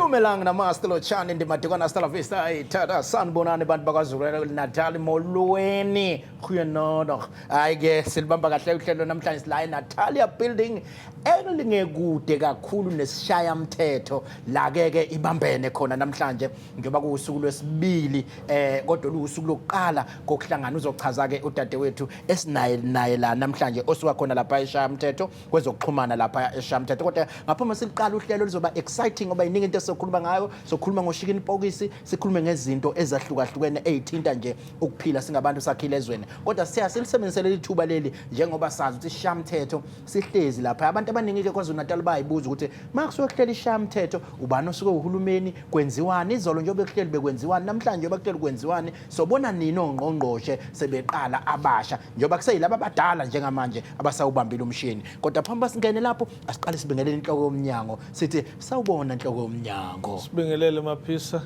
Bumelang na Master Chan in the Matikana Stella Vista, Tata San Bonani Bandbagazura, Natali Molueni, Kuyanod, I guess Silbamba Namtans Line, Natalia building, Erling Gutega, coolness, Shayam Teto, Lagege, Ibambene, Kona Namtanje, Jobago Sulus, Billy, Gotulu Sulukala, Koklanganuzo Kazage, Utatewetu, Naila, Namtanje, Oswa Kona La Pai Sham Teto, was Okumana La Pai Sham Teto, Ngapomasil Kalu about exciting about into sokhuluma ngayo sokhuluma ngoshikini pokisi sikhulume ngezinto ezahlukahlukene ezithinta nje ukuphila singabantu sakhile ezweni kodwa siyaselisebenzisela ithuba leli njengoba sazi ukuthi ishamthetho sihlezi lapha abantu abaningi ke kwaZulu Natal bayibuza ukuthi makusuke kuhlela ishamthetho ubani osuke uhulumeni kwenziwani izolo njengoba kuhleli bekwenziwani namhlanje bakuhlela kwenziwani sobona nini ongqongqoshe sebeqala abasha njengoba kuseyilaba abadala njengamanje abasawubambile umshini kodwa phambi singene lapho asiqale sibingelele inhloko yomnyango sithi sawubona inhloko yomnyango sibingelele Maphisa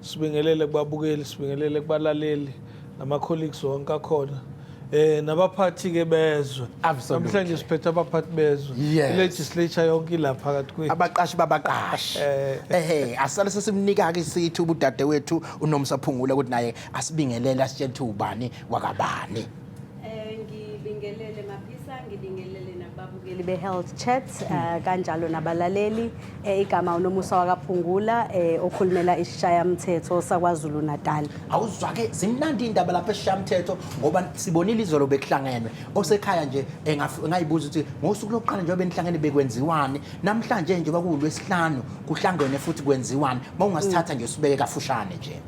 sibingelele kubabukeli sibingelele kubalaleli nama colleagues wonke akhona nabaphathi ke bezwe namhlanje siphethe abaphathi bezwe legislature yonke ilapha phakathi kwethu abaqashi babaqashi asale sesimnika ke sithu ubudade wethu uNomsaphungule ukuthi naye asibingelele asitshele ukuthi ubani wakabani ngibingelele Maphisa ngibingelele nababukeli beHealth Chat kanjalo nabalaleli igama uNomusa wakaPhungula okhulumela isishayamthetho sakwaZulu Natal awuzwa ke zimnandi indaba lapha esishayamthetho ngoba sibonile izolo bekuhlangenwe osekhaya nje ngayibuza ukuthi ngosuku lokuqala njengoba enihlangene bekwenziwani namhlanje nje bakulwesihlanu kuhlangene futhi kwenziwani mawungasithatha nje usibeke kafushane nje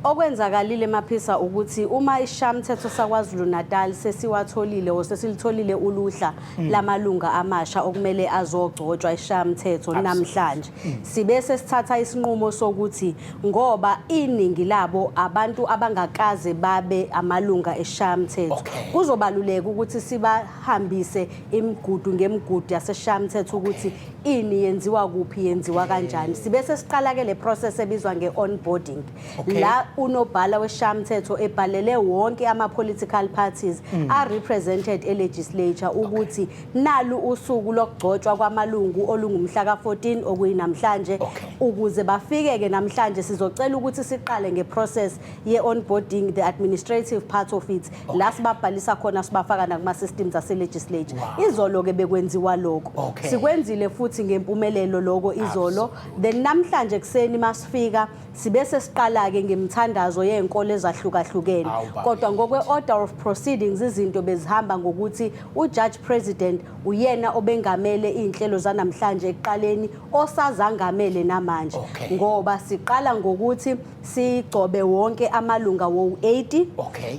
okwenzakalile Maphisa ukuthi uma ishamthetho sakwaZulu Natal sesiwatholile osesilitholile uluhla lamalunga amasha okumele azogcotshwa ishamthetho namhlanje sibese sithatha isinqumo sokuthi ngoba iningi labo abantu abangakaze babe amalunga eshamthetho kuzobaluleka ukuthi sibahambise imigudu ngemigudu yaseshamthetho ukuthi ini yenziwa kuphi yenziwa kanjani sibese siqala ke le process ebizwa ngeonboarding la unobhala weshamthetho ebhalele wonke ama political parties are represented elegislature ukuthi nalu usuku lokugcotshwa kwamalungu olungumhla ka14 okuyinamhlanje ukuze bafike ke namhlanje sizocela ukuthi siqale ngeprocess yeonboarding the administrative part of it la sibabhalisa khona sibafaka nakuma systems ase legislature izolo ke bekwenziwa lokho sikwenzile futhi ngempumelelo lokho izolo then namhlanje kuseni masifika sibese siqala ke ngemthandazo yenkolo ezahlukahlukene kodwa ngokwe order of proceedings izinto bezihamba ngokuthi uJudge President uyena obengamele inhlelo zanamhlanje eqaleni osazangamele namanje ngoba siqala ngokuthi sigcobe wonke amalunga wo80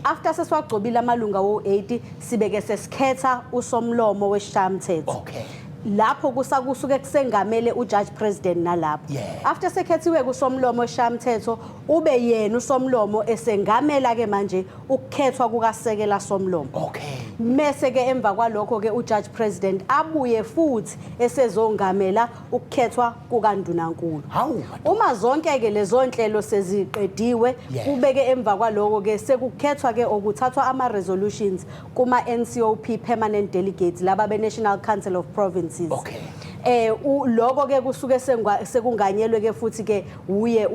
after sesiwagcobile amalunga wo80 sibeke sesikhetha usomlomo weshamthetho lapho kusuke kusengamele uJudge President nalapho after sekhethiwe kusomlomo eshamthetho ube yena usomlomo esengamela ke manje ukukhethwa kukasekela somlomo mase ke emva kwalokho ke uJudge President abuye futhi esezongamela ukukhethwa kukaNdunankulu uma zonke ke lezo nhlelo seziqediwe kubeke emva kwalokho ke sekukhethwa ke okuthathwa ama resolutions kuma NCOP permanent delegates laba be National Council of Provinces lokho ke kusuke sekunganyelwe ke futhi ke uye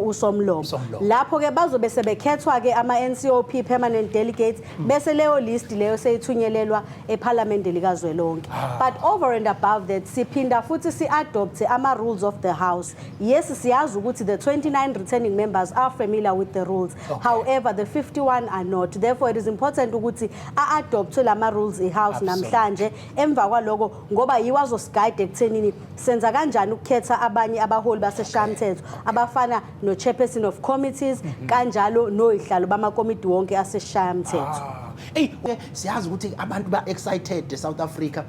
usomlomo lapho ke bazobe sebekhethwa ke ama NCOP permanent delegates bese leyo list leyo seyithunyelelwa eParliament likazwelonke but over and above that siphinda futhi siadopt ama rules of the house yes siyazi ukuthi the 29 returning members are familiar with the rules however the 51 are not therefore it is important ukuthi adopt lama rules ehouse namhlanje emva kwaloko ngoba yiwazo siguide ekuthenini senza kanjani ukukhetha abanye abaholi baseshamthetho abafana no chairperson of committees kanjalo noyihlalo bamakomiti wonke aseshamthetho siyazi ukuthi abantu ba excited South Africa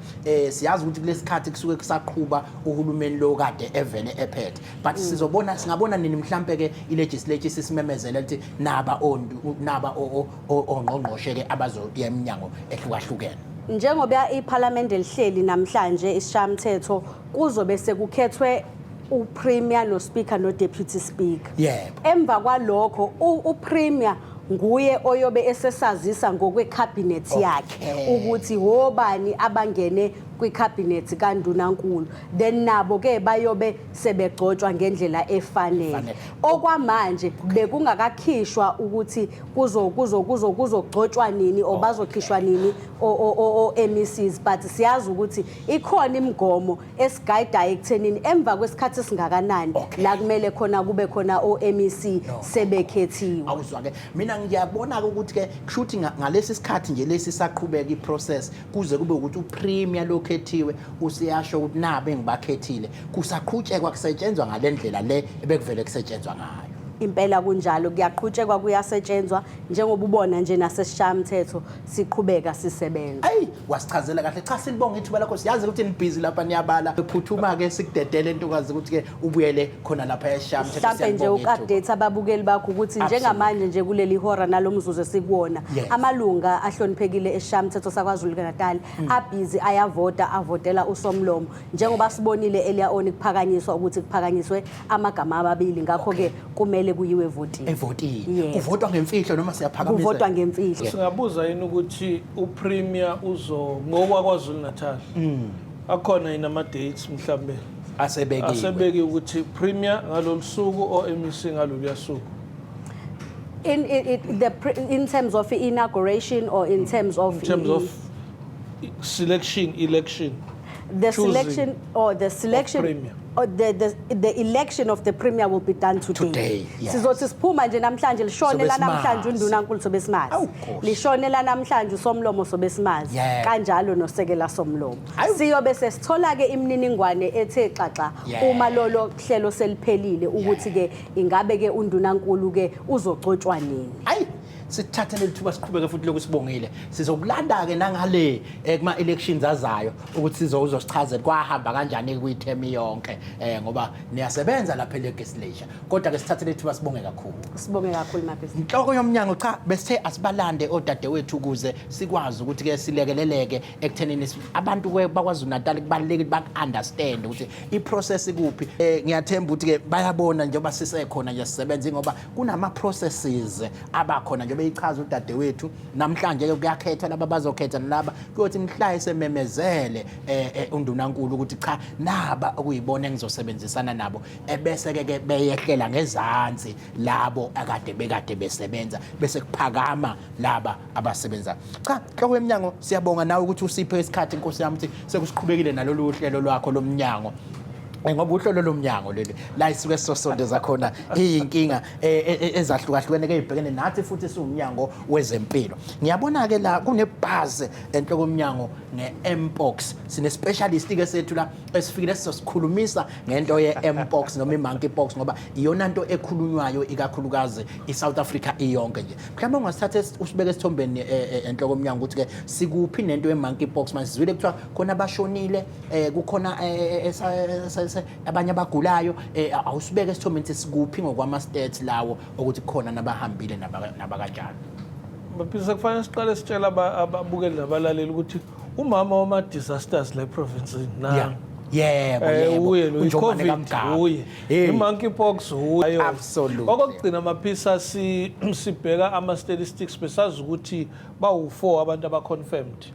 siyazi ukuthi kulesikhathi kusuke kusaqhuba uhulumeni lo kade evele ephethe but sizobona singabona nini mhlambe ke ilegislature sisimemezela ukuthi naba ongqongqoshe ke abazoya eminyango ehlukahlukene njengoba iParliament elihleli namhlanje ishamthetho kuzobe sekukhethwe uPremier no Speaker no Deputy Speaker emva kwalokho uPremier nguye oyobe esesazisa ngokwe cabinet yakhe ukuthi hobani abangene kwikhabhinethi kaNdunankulu then nabo ke bayobe sebegcotshwa ngendlela efanele. Okwamanje bekungakakhishwa ukuthi kuzogcotshwa nini or bazokhishwa nini o MECs, but siyazi ukuthi ikhona imigomo esigayidayo ekuthenini emva kwesikhathi singakanani la kumele khona kube khona o MEC sebekhethiwe. Awuzwa ke mina ngiyabona ukuthi ke kushuthi ngalesi sikhathi nje lesi saqhubeka iprocess kuze kube ukuthi upremier lokhethiwe usiyasho ukuthi nabe engibakhethile kusaqhutshekwa kusetshenzwa ngalendlela le ebekuvele kusetshenzwa ngayo. Impela kunjalo kuyaqhutshekwa kuyasetshenzwa njengoba ubona nje nasesishamthetho siqhubeka sisebenza. Hey wasichazela kahle cha silibonga ithuba lakho siyazi ukuthi nibhizi lapha niyabala ephuthuma ke sikudedele intokazi ukuthi ke ubuyele khona lapha eshamthetho mhlawumbe nje ukupdate ababukeli bakho ukuthi njengamanje nje kuleli hora nalomzuzu esikuwona amalunga ahloniphekile eshamthetho sakwaZulu Natal abhizi ayavota avotela usomlomo njengoba sibonile earlier on kuphakanyiswa ukuthi kuphakanyiswe amagama amabili ngakho ke kumele kuyiwe votini. Evotini. Uvotwa ngemfihlo noma siyaphakamisa. Uvotwa ngemfihlo. Singabuza yini ukuthi upremier uzo ngokwakwaZulu Natal. Akhona yini ama dates mhlambe asebekiwe ukuthi premier ngalolusuku o MEC ngalolu suku. In terms of inauguration or in terms of election. The selection or the selection or the election of the premier will be done today. Sizothi siphuma nje namhlanje lishonela namhlanje uNdunankulu sobesimazi. Lishonela namhlanje usomlomo sobesimazi. Kanjalo nosekela somlomo. Siyobe sesithola ke imininingwane ethe xaxa uma lolo hlelo seliphelile ukuthi ke ingabe ke uNdunankulu ke uzogcotshwa nini. Sithathele lithuba siqhubeke futhi lokusibongile sizokulanda ke nangale kuma elections azayo ukuthi uzosichazela kwahamba kanjani kuyithemi yonke ngoba niyasebenza lapha legislature kodwa ke sithathele lithuba sibonge kakhulu. Sibonge kakhulu mabhesi. Inhloko yomnyango cha besithe asibalande odadewethu ukuze sikwazi ukuthi ke silekeleleke ekuthenini abantu ke bakwaZulu Natal kubalekile bakunderstand ukuthi iprocess ikuphi. Ngiyathemba ukuthi ke bayabona njengoba sisekhona nje sisebenza ngoba kunama processes abakhona nje beyichaza udadewethu namhlanje ke kuyakhetha laba bazokhetha nalaba kuyothi mhla esememezele uNdunankulu ukuthi cha naba okuyibona engizosebenzisana nabo ebese ke beyehlela ngezansi labo bekade besebenza bese kuphakama laba abasebenza. Cha inhloko yemnyango siyabonga nawe ukuthi usiphe isikhathi inkosi yami ukuthi sekusiqhubekile nalolu hlelo lwakho lomnyango. Ngoba uhlolo lomnyango leli la isuke sisondeza khona inkinga ezahlukahlukene ke ibhekene nathi futhi siwumnyango wezempilo. Ngiyabona ke la kunebhase enhloko yomnyango ngeMpox sine specialist ke sethu la esifikile sizosikhulumisa ngento yeMpox noma iMonkeypox ngoba iyona into ekhulunywayo ikakhulukazi iSouth Africa iyonke nje. Mhlawumbe ungasithatha usibeke esithombeni enhloko yomnyango ukuthi ke sikuphi nento yeMonkeypox manje sizwile kuthiwa khona abashonile kukhona abanye abagulayo awusibeke esithombeni sikuphi ngokwama stats lawo ukuthi khona nabahambile nabakanjalo. Baphisa kufanele siqale sitshela ababukeli nabalaleli ukuthi umama wama disasters la province na uye lo COVID uye iMonkeypox uye absolutely. Okugcina maphisa sibheka ama statistics besazi ukuthi bawu4 abantu abaconfirmed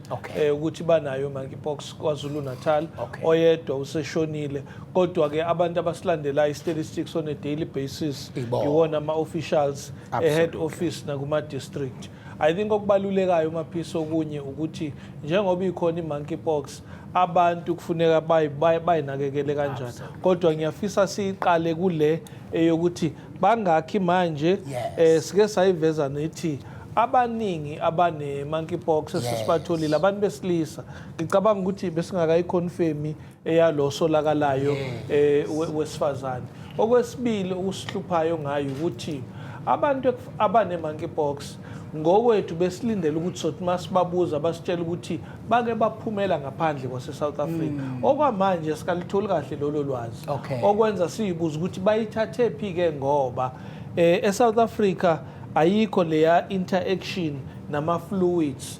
ukuthi banayo iMonkeypox kwaZulu Natal oyedwa useshonile kodwa ke abantu abasilandela istatistics on a daily basis iwona ama officials head office nakuma district. I think okubalulekayo maphisa okunye ukuthi njengoba ikhona iMonkeypox abantu kufuneka bayinakekele kanjani kodwa ngiyafisa siqale kule eyokuthi bangakhi manje sike sayiveza nethi abaningi abane monkeypox esisibatholile abantu besilisa ngicabanga ukuthi besingakayiconfirm eyalo solakalayo wesifazane. Okwesibili ukusihluphayo ngayo ukuthi abantu abane monkeypox ngokwethu besilindele ukuthi sothi masibabuza basitshela ukuthi bake baphumela ngaphandle kwase South Africa. Okwamanje sikalitholi kahle lolo lwazi. Okwenza siyibuza ukuthi bayithathe phi ke ngoba eSouth Africa ayikho leya interaction nama fluids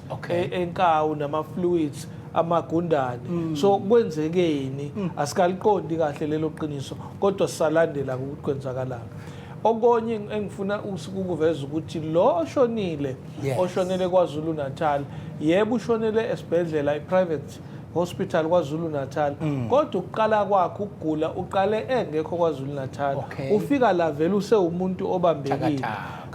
enkawu nama fluids amagundane. So kwenzekeni asikaliqondi kahle lelo qiniso kodwa sisalandela ukuthi kwenzakalanga. Okonye engifuna ukuveza ukuthi lo oshonile oshonele kwaZulu Natal yebo ushonele esibhedlela iprivate Hospital KwaZulu Natal kodwa ukuqala kwakhe ukugula uqale engekho KwaZulu Natal ufika la vele usewumuntu obambekile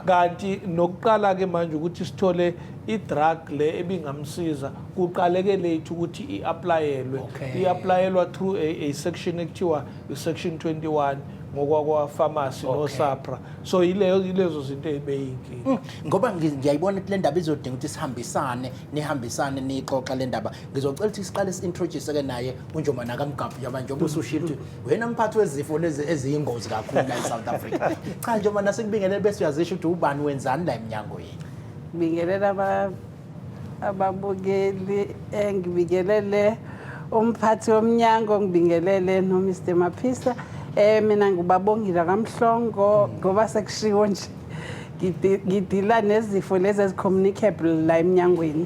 kanti nokuqala ke manje ukuthi sithole i-drug le ebingamsiza kuqaleke late ukuthi i-applyelwe i-applyelwa through a section ekuthiwa i-section 21 ngokwa pharmacy no SAPRA so ilezo zinto ezibeyinkinga ngoba ngiyayibona ukuthi le ndaba izodinga ukuthi nihambisane nixoxa le ndaba ngizocela ukuthi siqale si-introduce ke naye uNjomana kaMgabhu yabanje obusushilo ukuthi wena mphathi wezifo lezi eziyingozi kakhulu la eSouth Africa cha Njomana sikubingelele bese uyazisho ukuthi ubani wenzani la eMnyangweni ngibingelela ababukeli ngibingelele umphathi womnyango ngibingelele no Mr Maphisa mina ngubabongile kaMhlongo ngoba sekushiwo nje ngidila nezifo lezi ezicommunicable la eMnyangweni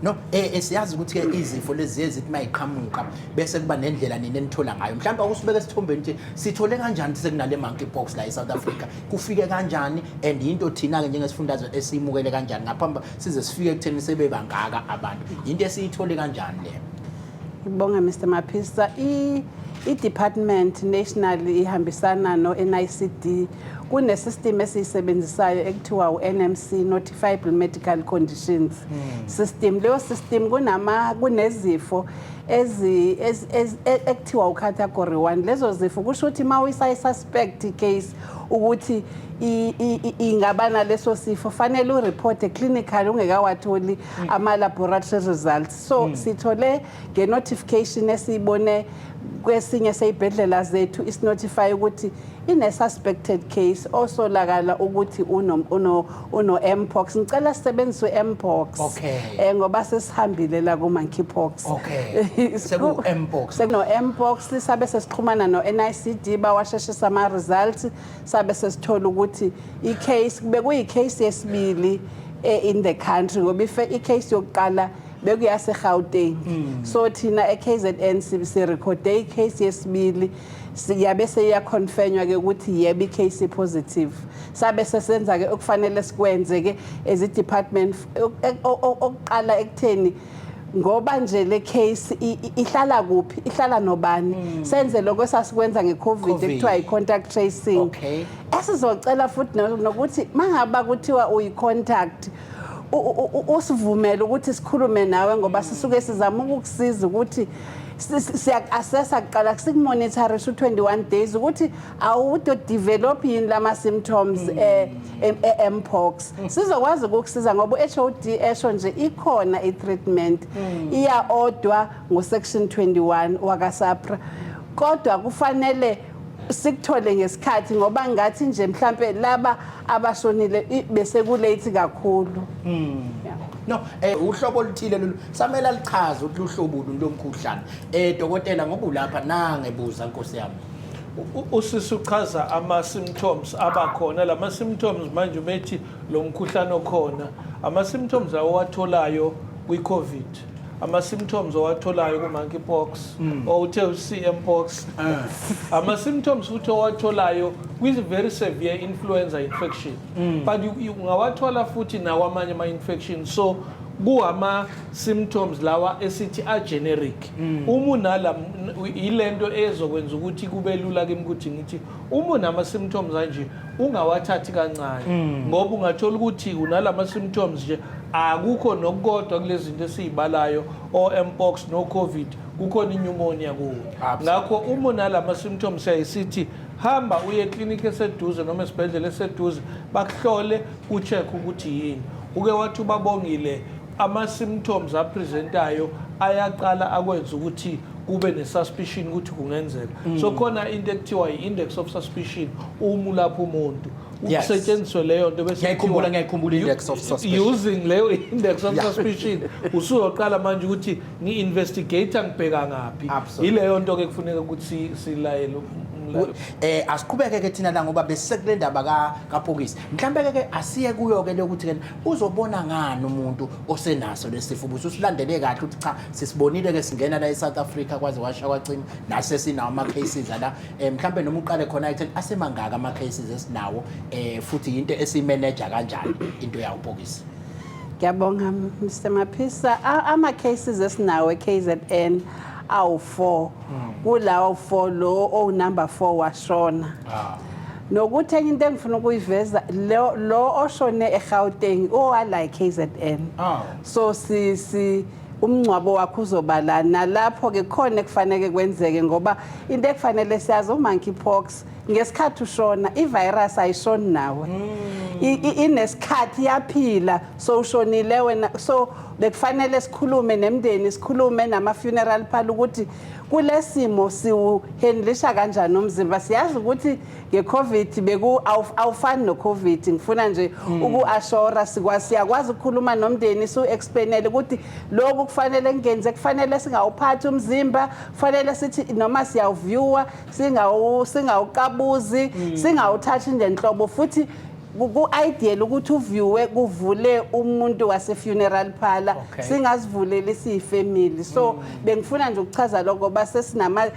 no siyazi ukuthi ke izifo lezi ezithi mayiqhamuka bese kuba nendlela ninenithola ngayo mhlawumbe akusibeke esithombeni ukuthi sithole kanjani sekunale monkeypox la eSouth Africa kufike kanjani and into thina ke njengesifundazwe esiyimukele kanjani ngaphambi size sifike ekutheni sebebangaka abantu into esiyithole kanjani le ngibonga Mr Maphisa i-department national ihambisana no-NICD kune-system esiyisebenzisayo ekuthiwa u-NMC Notifiable Medical Conditions system leyo system kunezifo ekuthiwa u-category 1 lezo zifo kusho ukuthi ma uyisa-suspect case ukuthi ingaba naleso sifo fanele ureport clinical ungekawatholi ama-laboratory results so sithole nge-notification esiyibone kwesinye seyibhedlela zethu isinotify ukuthi ine-suspected case osolakala ukuthi uno-mpox ngicela sisebenzise u-mpox ngoba sesihambile la ku-monkeypox sekuno-mpox sabe sesixhumana no-NICD bawasheshisa ama-results sabe sesithola ukuthi i-case kube kuyi-case yesibili in the country ngoba i-case yokuqala bekuyase-Gauteng so thina e-KZN sirekhode i-case yesibili yabe seyaconfirmwa ke ukuthi yebo i-case positive sabe sesenza ke okufanele sikwenze ke as i-department okuqala ekutheni ngoba nje le case ihlala kuphi ihlala nobani senze lokho sasikwenza ngeCovid ekuthiwa i-contact tracing esizocela futhi nokuthi mangaba kuthiwa uyi-contact usivumele ukuthi sikhulume nawe ngoba sisuke sizama ukukusiza ukuthi siya-assessa kuqala sikumonitorisa u-21 days ukuthi awudevelop yini lama-symptoms e-mpox sizokwazi ukukusiza ngoba u-HOD esho nje ikhona i-treatment iya-odwa ngo-section 21 wakaSAPRA kodwa kufanele sikuthole ngesikhathi ngoba ngathi nje mhlambe laba abashonile bese kulate kakhulu no uhlobo oluthile lolu samela lichaza ukuthi uhlobo lomkhuhlane dokotela ngoba ulapha nangebuza Nkosi yami usisi uchaza ama-symptoms abakhona lama-symptoms manje umethi lo mkhuhlane okhona ama-symptoms awatholayo kwi-COVID ama-symptoms owatholayo ku-monkeypox owuthe u-CMpox ama-symptoms futhi owatholayo kwi-very severe influenza infection but ungawathola futhi nawo amanye ama-infection so kuwama-symptoms lawa esithi a-generic uma unala ilento ezokwenza ukuthi kube lula kimi ukuthi ngithi uma unama-symptoms anje ungawathathi kancane ngoba ungathola ukuthi unalama-symptoms nje akukho nokukodwa kulezi zinto esizibalayo o-mpox no-COVID kukhona i-pneumonia kuwo ngakho uma unalama-symptoms ayisithi hamba uye eklinikhi eseduze noma esibhedlela eseduze bakuhlole ucheck ukuthi yini uke wathi ubabongile ama-symptoms apresentayo ayaqala akwenza ukuthi kube ne-suspicion ukuthi kungenzeka so khona into ekuthiwa i-index of suspicion uma ulapha umuntu ukusetshenziswa leyo nto bese ngiyayikhumbula index of suspicion using leyo index of suspicion usuyoqala manje ukuthi ngi-investigator ngibheka ngaphi ileyo nto ke kufuneka ukuthi silayele asiqhubeke ke thina la ngoba besekule ndaba kaPhokisi mhlambe ke asiye kuyo ke lokuthi ke uzobona ngani umuntu osenaso lesifo ususilandele kahle ukuthi cha sisibonile ke singena la eSouth Africa kwaze washa kwacima nase sinawo ama cases la mhlambe noma uqale khona ethi asemangaka ama cases esinawo futhi into esimanage kanjani into yawo Phokisi Ngiyabonga Mr Maphisa. Ama cases esinawo eKZN awu4. Kulawo 4 lo number 4 washona. Nokuthi enye into engifuna ukuyiveza lo oshone eGauteng owala iKZN. So si umncwabo wakho uzobala nalapho ke khona kufanele kwenzeke ngoba into ekufanele siyazi umonkeypox ngesikhathi ushona ivirus ayishoni nawe inesikhathi yaphila so ushonile wena so bekufanele sikhulume nemndeni sikhulume nama funeral phala ukuthi kulesimo siwuhandlisha kanjani umzimba siyazi ukuthi ngeCovid beku awufani noCovid ngifuna nje ukuashora siyakwazi ukukhuluma nomndeni su explainele ukuthi lokho kufanele ngenze kufanele singawuphathi umzimba kufanele sithi noma siyawuviewa singawuqabuzi singawuthathi nje enhlobo futhi ku-ideal ukuthi uviewe kuvule umuntu wase-funeral phala singazivuleli siyifamily so bengifuna nje ukuchaza lokho ngoba sesinama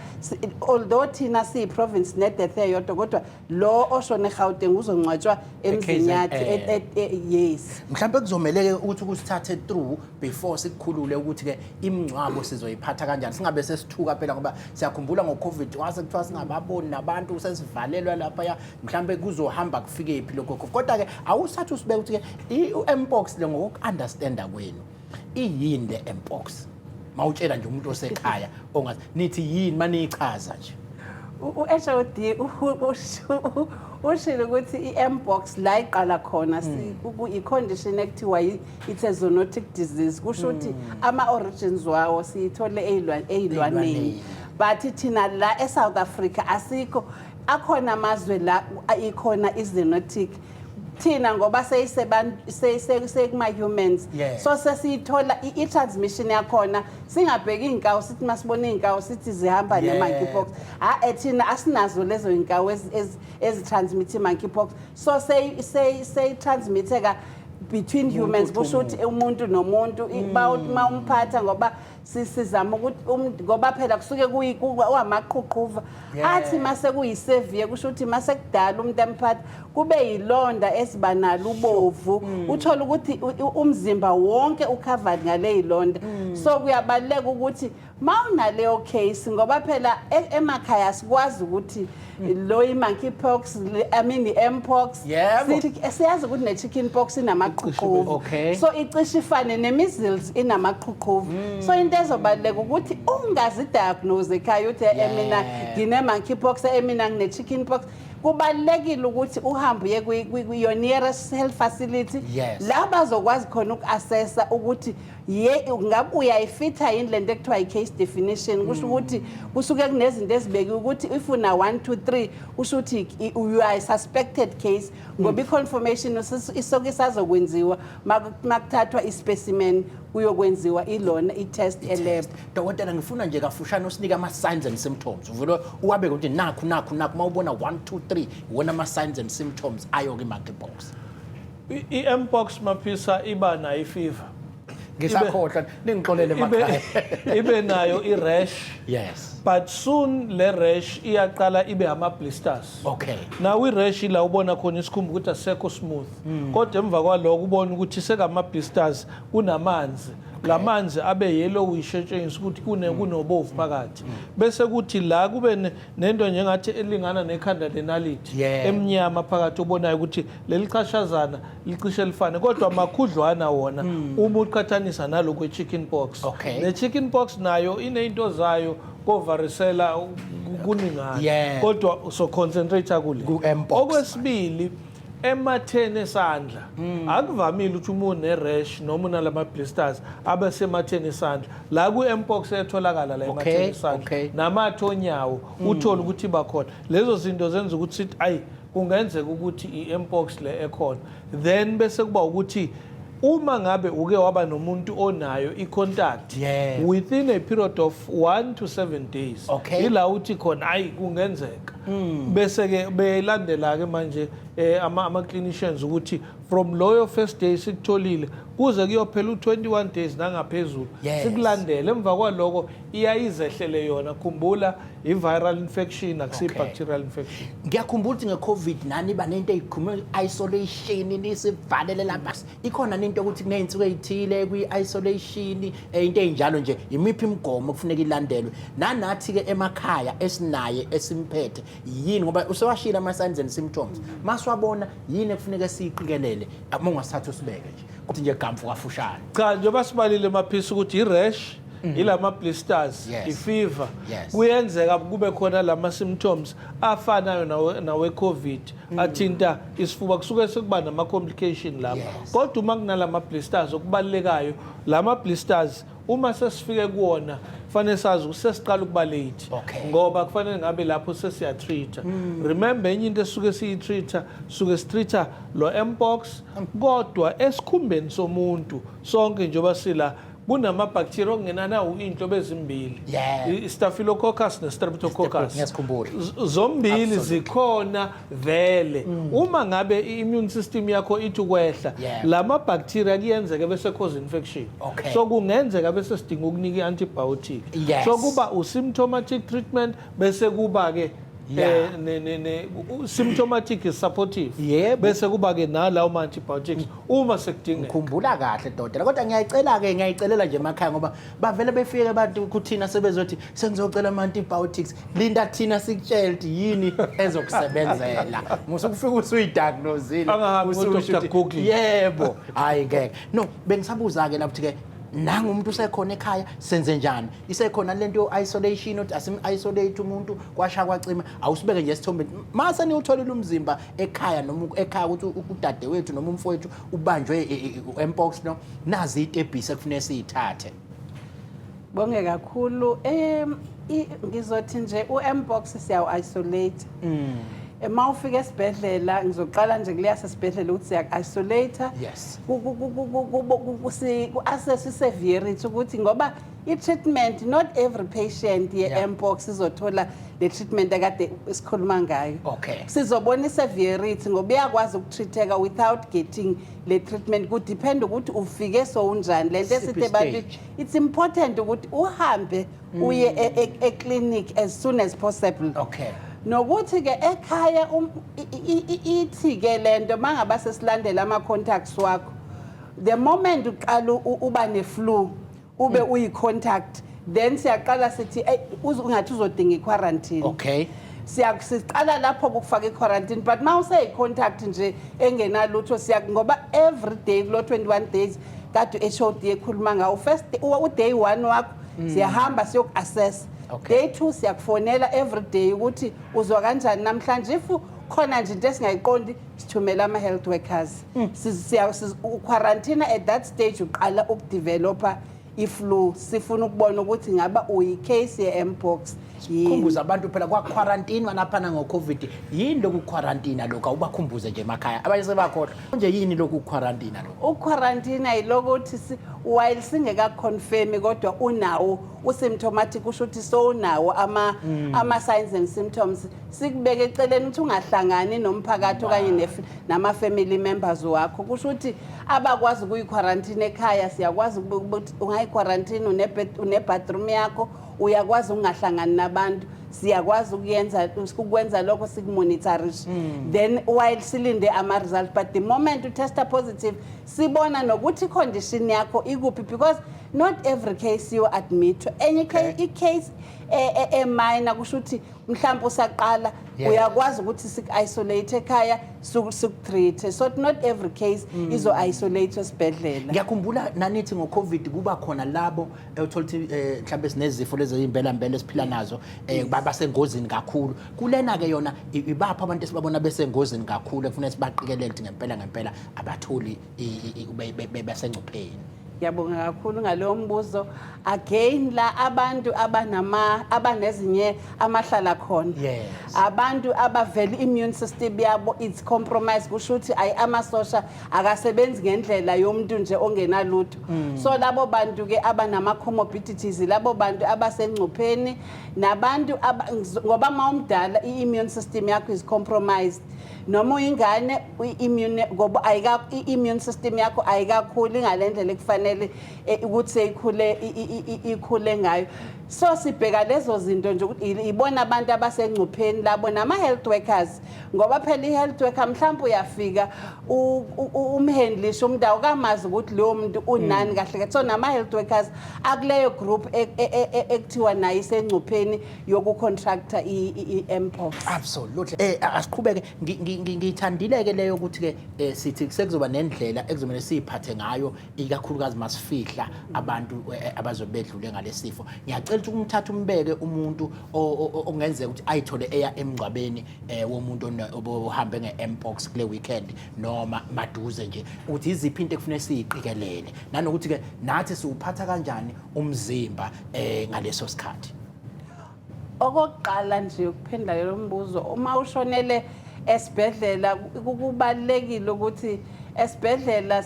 although thina siyi-province ne-death eyodwa kodwa lo oshone eGauteng uzongcwatshwa emzinyathi yes mhlawumbe kuzomeleke ukuthi kusithathe through before sikukhulule ukuthi-ke imingcwabo sizoyiphatha kanjani singabe sesithuka phela ngoba siyakhumbula ngo-COVID wase kuthiwa singababoni nabantu sesivalelwa laphaya mhlawumbe kuzohamba kufike phi lokho kodwa-ke awusathi usibeke ukuthi-ke i-mpox le ngoku-understanda kwenu iyini le mpox mawutshela nje umuntu osekhaya ongazi nithi yini maniyichaza nje u-HOD ushilo ukuthi i-mpox la iqala khona i-condition ekuthiwa it's a zoonotic disease kusho ukuthi ama-origins wawo siyithole ey'lwaneni but thina la eSouth Africa asikho akhona amazwe la ikhona i-zoonotic thina ngoba seyikuma-humans so sesiyithola i-transmission yakhona singabheki iy'nkawu sithi masibona iy'nkawu sithi zihamba ne-monkeypox thina asinazo lezo y'nkawu ezitransmithe i-monkeypox so seyi-transmitheka between humans kusho ukuthi umuntu nomuntu ma umphatha ngoba sizama ukuthi ngoba phela kusuke kuwamaqhuqhuva athi mase kuyisevere kusho ukuthi mase kudala umuntu emphatha kube yilonda esibanalo ubovu uthola ukuthi umzimba wonke ucovered ngale yilonda so kuyabaleka ukuthi mawunaleyo case ngoba phela emakhaya sikwazi ukuthi lo i-monkeypox i-mpox siyazi ukuthi ne-chickenpox inamaqhuqhuva so icishe ifane ne-measles inamaqhuqhuva so into ezobaleka ukuthi ungazi-diagnose ekhaya uthi mina ngine-monkeypox mina ngine-chickenpox kubalekile ukuthi uhambe uye kwi-your nearest health facility la bazokwazi khona uku-assessa ukuthi ngabe uyayifitha yini lento ekuthiwa i-case definition kusho ukuthi kusuke kunezinto ezibekiwe ukuthi if una 1 2 3 kusho ukuthi you are a suspected case ngoba i-confirmation isoke isazokwenziwa makuthathwa i-specimen kuyokwenziwa ilona i-test elab dokotela ngifuna nje kafushane usinike ama-signs and symptoms uvele uwabeke ukuthi nakhu uma ubona 1 2 3 iwona ama-signs and symptoms ayo ke-monkeypox i-mpox Maphisa iba nayo i-fever ngisakhohlwa ningixolele emakhaya ibe nayo i-rash but soon le rash iyaqala ibe ama-blisters now i-rash la ubona khona isikhumba ukuthi asisekho smooth kodwa emva kwaloko ubona ukuthi sekama-blisters kunamanzi lamanzi abe yellowish etshengisa ukuthi kunobovu phakathi bese kuthi la kube nento njengathi elingana nekhanda lenalithi emnyama phakathi obonayo ukuthi leli qhashazana licishe lifane kodwa amakhudlwana wona uma uqhathanisa nalokho e-chickenpox ne-chickenpox nayo inento zayo kovarisela kuningana kodwa so concentrate kule okwesibili ematheni esandla akuvamile ukuthi umuntu ne-rash noma unalama-blisters abe sematheni esandla la ku-mpox etholakala la ematheni esandla namathe onyawo uthole ukuthi bakhona lezo zinto zenza ukuthi sithi ayi kungenzeka ukuthi i-mpox le ekhona then bese kuba ukuthi uma ngabe uke waba nomuntu onayo i-contact within a period of 1 to 7 days ila uthi khona hayi kungenzeka bese ke belandela ke manje ama-clinicians ukuthi from loyo first day sikutholile kuze kuyophela u-21 days nangaphezulu sikulandele emva kwaloko iyayizehlele yona khumbula i-viral infection akusiyi-bacterial infection. Ngiyakhumbula ukuthi nge-COVID nani banento eyikhulume isolation nisivalele lapha ikhona into ukuthi kuney'nsuku ey'thile kwi-isolation into ey'njalo nje imiphi imigomo kufuneka ilandelwe nanathi-ke emakhaya esinaye esimphethe yini ngoba usewashila ama-signs and symptoms masiwabona yini ekufuneka siyiqikelele uma ungasithatha usibeke nje kuthi nje gamfu kafushane. Cha njengoba sibalile maphisi ukuthi i-rash ilama blisters i-fever kuyenzeka kube khona lama symptoms afanayo nawe COVID athinta isifuba kusuke sekuba nama complication lapha kodwa uma kunalama blisters okubalekayo lama blisters uma sesifike kuwona kufanele sazi usesiqala ukuba late ngoba kufanele ngabe lapho sesiyatreata. Remember enye into esuke siyitreata suke sitreata lo mpox kodwa esikhumbeni somuntu sonke njengoba sila kunama-bacteria okungenana iy'nhlobo ezimbili i-staphylococcus ne-streptococcus zombili zikhona vele uma ngabe i-immune system yakho ithi ukwehla lama-bacteria kuyenzeka bese cause infection so kungenzeka bese sidinga ukunika i-antibiotic so kuba u-symptomatic treatment bese kuba-ke symptomatic is supportive bese kuba ke nalawo ma antibiotics uma sekudingeka. Ngikhumbula kahle dodela kodwa ngiyayicelela nje emakhaya ngoba bavele befike abantu kuthina sebezothi sengizocela ama antibiotics linda thina sikutshela ukuthi yini ezokusebenzela musukufika usuyidiagnosile usuthi yebo hayi ngeke no bengisabuza ke lapho ke nanga umuntu usekhona ekhaya senze njani isekhona lento isolation uthi asim-isolate umuntu kwasha kwacima awusibeke nje esithombeni mase niwutholile umzimba ekhaya noma ekhaya ukuthi udade wethu noma umfowethu ubanjwe mpox no nazi itebhisi ekufanele siyithathe. Bonge kakhulu ngizothi nje u-mpox siyawu-isolate uma ufika esibhedlela ngizoqala nje kuleya sesibhedlela ukuthi siya-isolate ku-assess i-severity ukuthi ngoba i-treatment not every patient ye-mpox izothola le treatment akade sikhuluma ngayo sizobona i-severity ngoba iyakwazi ukutreateka without getting le treatment kudepend ukuthi ufike sowunjani lento esithi ebantwini it's important ukuthi uhambe uye e-clinic as soon as possible nokuthi ke ekhaya ithi ke lento mangaba sesilandela ama contacts wakho the moment uqala uba ne-flu ube uyi-contact then siyaqala sithi ungathi uzodinga i-quarantine siqala lapho kufaka i-quarantine but ma useyi-contact nje engenalutho ngoba every day kulo 21 days kade u-HOD ekhuluma ngawo first u-day 1 wakho siyahamba siyoku-assess day 2 siyakufonela every day ukuthi uzwa kanjani namhlanje if khona nje into esingayiqondi sithumela ama-health workers quarantine at that stage uqala ukudevelopa i-flu sifuna ukubona ukuthi ngaba uyi-case ye-mpox khumbuza abantu phela kwa-quarantine wanaphana ngo-COVID yini lokhu quarantine lokhu awubakhumbuze nje emakhaya abanye sebakhohlwa nje yini lokhu quarantine lokhu uquarantine yilokuthi while singeka-confirm kodwa unawo u-symptomatic usho ukuthi sowunawo ama-signs and symptoms sikubeke eceleni ukuthi ungahlangani nomphakathi okanye nama-family members wakho kusho ukuthi abakwazi ukuyi-quarantine ekhaya siyakwazi ukuthi ungayi-quarantine une-bathroom yakho uyakwazi ungahlangani nabantu siyakwazi ukwenza lokho sikumonitorishe then while silinde ama-results but the moment utesta positive sibona nokuthi i-condition yakho ikuphi because not every case you admit enye i-case minor kusho ukuthi mhlawumbe usaqala uyakwazi ukuthi siku-isolate ekhaya siku-treat so not every case izo-isolate esibhedlela. Ngiyakhumbula nanithi ngo-COVID kuba khona labo uthola ukuthi mhlawumbe sinezifo lezi imbelambele esiphila nazo basengozini kakhulu kulena-ke yona ibapha abantu esibabona besengozini kakhulu ekufanele sibaqikelele ukuthi ngempela abatholi besengcupheni. Ngiyabonga kakhulu ngalowo mbuzo. Again la abantu abanezinye amahlala khona. Yes. Abantu abavela immune system yabo it's compromised kusho ukuthi ayi amasosha akasebenzi ngendlela yomuntu nje ongenalutho. So labo bantu ke abanama comorbidities labo bantu abasengcupheni nabantu ngoba mawumdala immune system yakho is compromised. Noma uyingane immune ngoba immune system yakho ayikakhuli ngalendlela ekufanele ukuthi ikhule ngayo. So sibheka lezo zinto nje ukuthi ibona abantu abasengcupheni labo nama health workers ngoba phela ihealth worker mhlawumbe uyafika umhandlisha umuntu awukamazi ukuthi lo muntu unani kahle so nama health workers akuleyo group ekuthiwa nayo isengcupheni yokucontracta i-mpox. Absolutely. Asiqhubeke ngithandile ke leyo ukuthi ke sithi sekuzoba nendlela ekuzomela siphathe ngayo ikakhulukazi masifihla abantu abazobedlule ngalesifo. Ngiyacela ukuthi umthatha umbeke umuntu ongenzeka ukuthi ayithole eya emgcwabeni womuntu ohambe nge-mpox kule weekend noma maduze nje ukuthi iziphi into ekufanele siyiqikelele nanokuthi ke nathi siwuphatha kanjani umzimba ngaleso sikhathi. Okokuqala nje ukuphendula lo mbuzo uma ushonele esibhedlela kubalekile ukuthi esibhedlela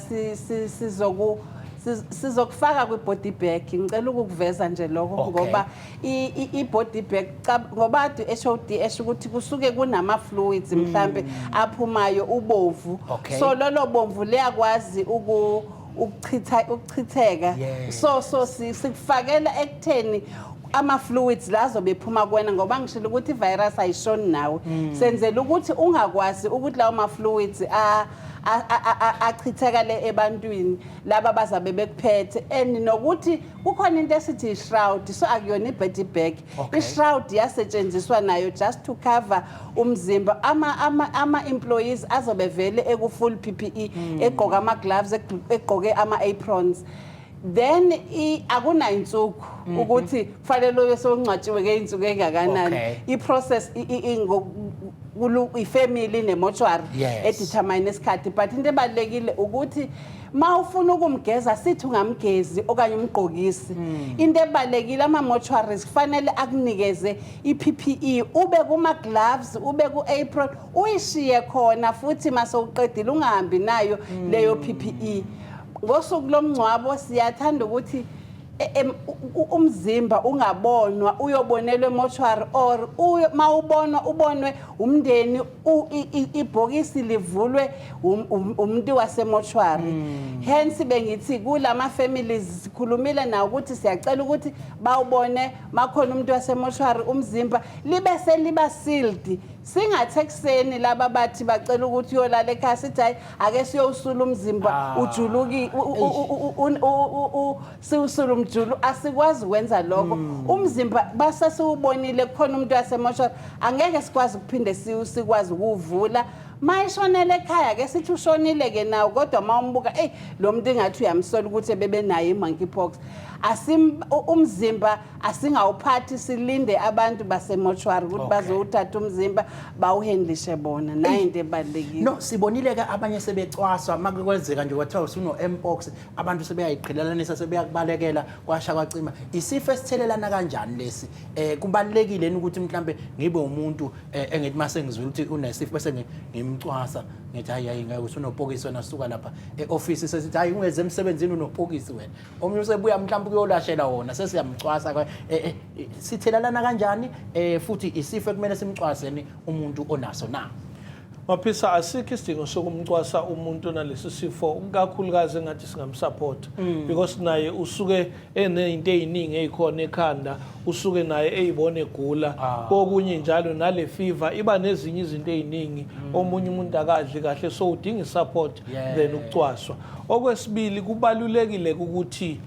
sizokufaka kwi-body bag ngicela ukuveza nje lokho ngoba i-body bag ngoba ade HOD esho ukuthi kusuke kunama fluids mhlambe aphumayo ubovu so lolo bomvu liyakwazi ukuchitheka so sikufakela ekutheni ama fluids lazo bephuma kuwena ngoba ngishilo ukuthi ivirus ayishoni nawe senzela ukuthi ungakwazi ukuthi lawo ma fluids achithekale ebantwini laba bazabe bekuphethe and nokuthi kukhona into esithi i-shroud so akuyona i-body bag i-shroud yasetshenziswa nayo just to cover umzimba ama employees azobe vele eku full PPE egqoka ama gloves egqoke ama aprons then akuna insuku ukuthi kufanele uyesongcwatshiwe ke insuku engakanani i-process ifamily nemotuary edetermine isikhathi but into ebalekile ukuthi mawufuna ukumgeza sithi ungamgezi okanye umgqokisi into ebalekile ama mortuaries kufanele akunikeze iPPE ube kuma gloves ube ku apron uyishiye khona futhi mase uqedile ungahambi nayo leyo PPE ngosuku lomngcwabo siyathanda ukuthi umzimba ungabonwa uyobonelwe mortuary or mawubonwa ubonwe umndeni ibhokisi livulwe umuntu wasemortuary hence bengithi kulama families sikhulumile na ukuthi siyacela ukuthi bawubone makhona umuntu wasemortuary umzimba libe seliba sealed singathekseni laba bathi bacela ukuthi uyolala ekhaya sithi hayi ake siyosula umzimba ujuluki siwusula umjulu asikwazi ukwenza lokho umzimba basasiubonile khona umuntu wasemortuary angeke sikwazi ukuphinde sikwazi ukuvula mayishonele ekhaya ke sithi ushonile ke nawo kodwa mawumbuka lo muntu engathi uyamsola ukuthi bebe nayo i-monkeypox umzimba asingawuphathi silinde abantu basemortuary ukuthi bazowuthatha umzimba bawuhandlishe bona nayo into ebalekile no sibonile ke abanye sebecwaswa makwenzeka nje kwathiwa usuno mpox abantu sebeyayiqhelelanisa sebeyakubalekela kwasha kwacima isifo esithelelana kanjani lesi kubalekile ukuthi mhlambe ngibe umuntu engithi mase ngizwile ukuthi unesifo bese ngimcwasa ngithi hayi ngeke usunopokisi wena suka lapha eoffice sesithi hayi ungeze emsebenzini unopokisi wena omunye usebuya mhlawumbe kuyolashela wona sesiyamcwasa sithelelana kanjani futhi isifo ekumele simcwaseni umuntu onaso na Maphisa asikho isidingo sokumcwasa umuntu nalesi sifo kakhulukazi engathi singamsupport because naye usuke enezinto eziningi ezikhona ekhanda usuke naye eyibone egula kokunye njalo nale fever iba nezinye izinto eziningi omunye umuntu akadli kahle so udinga support then ukucwaswa okwesibili kubalulekile ukuthi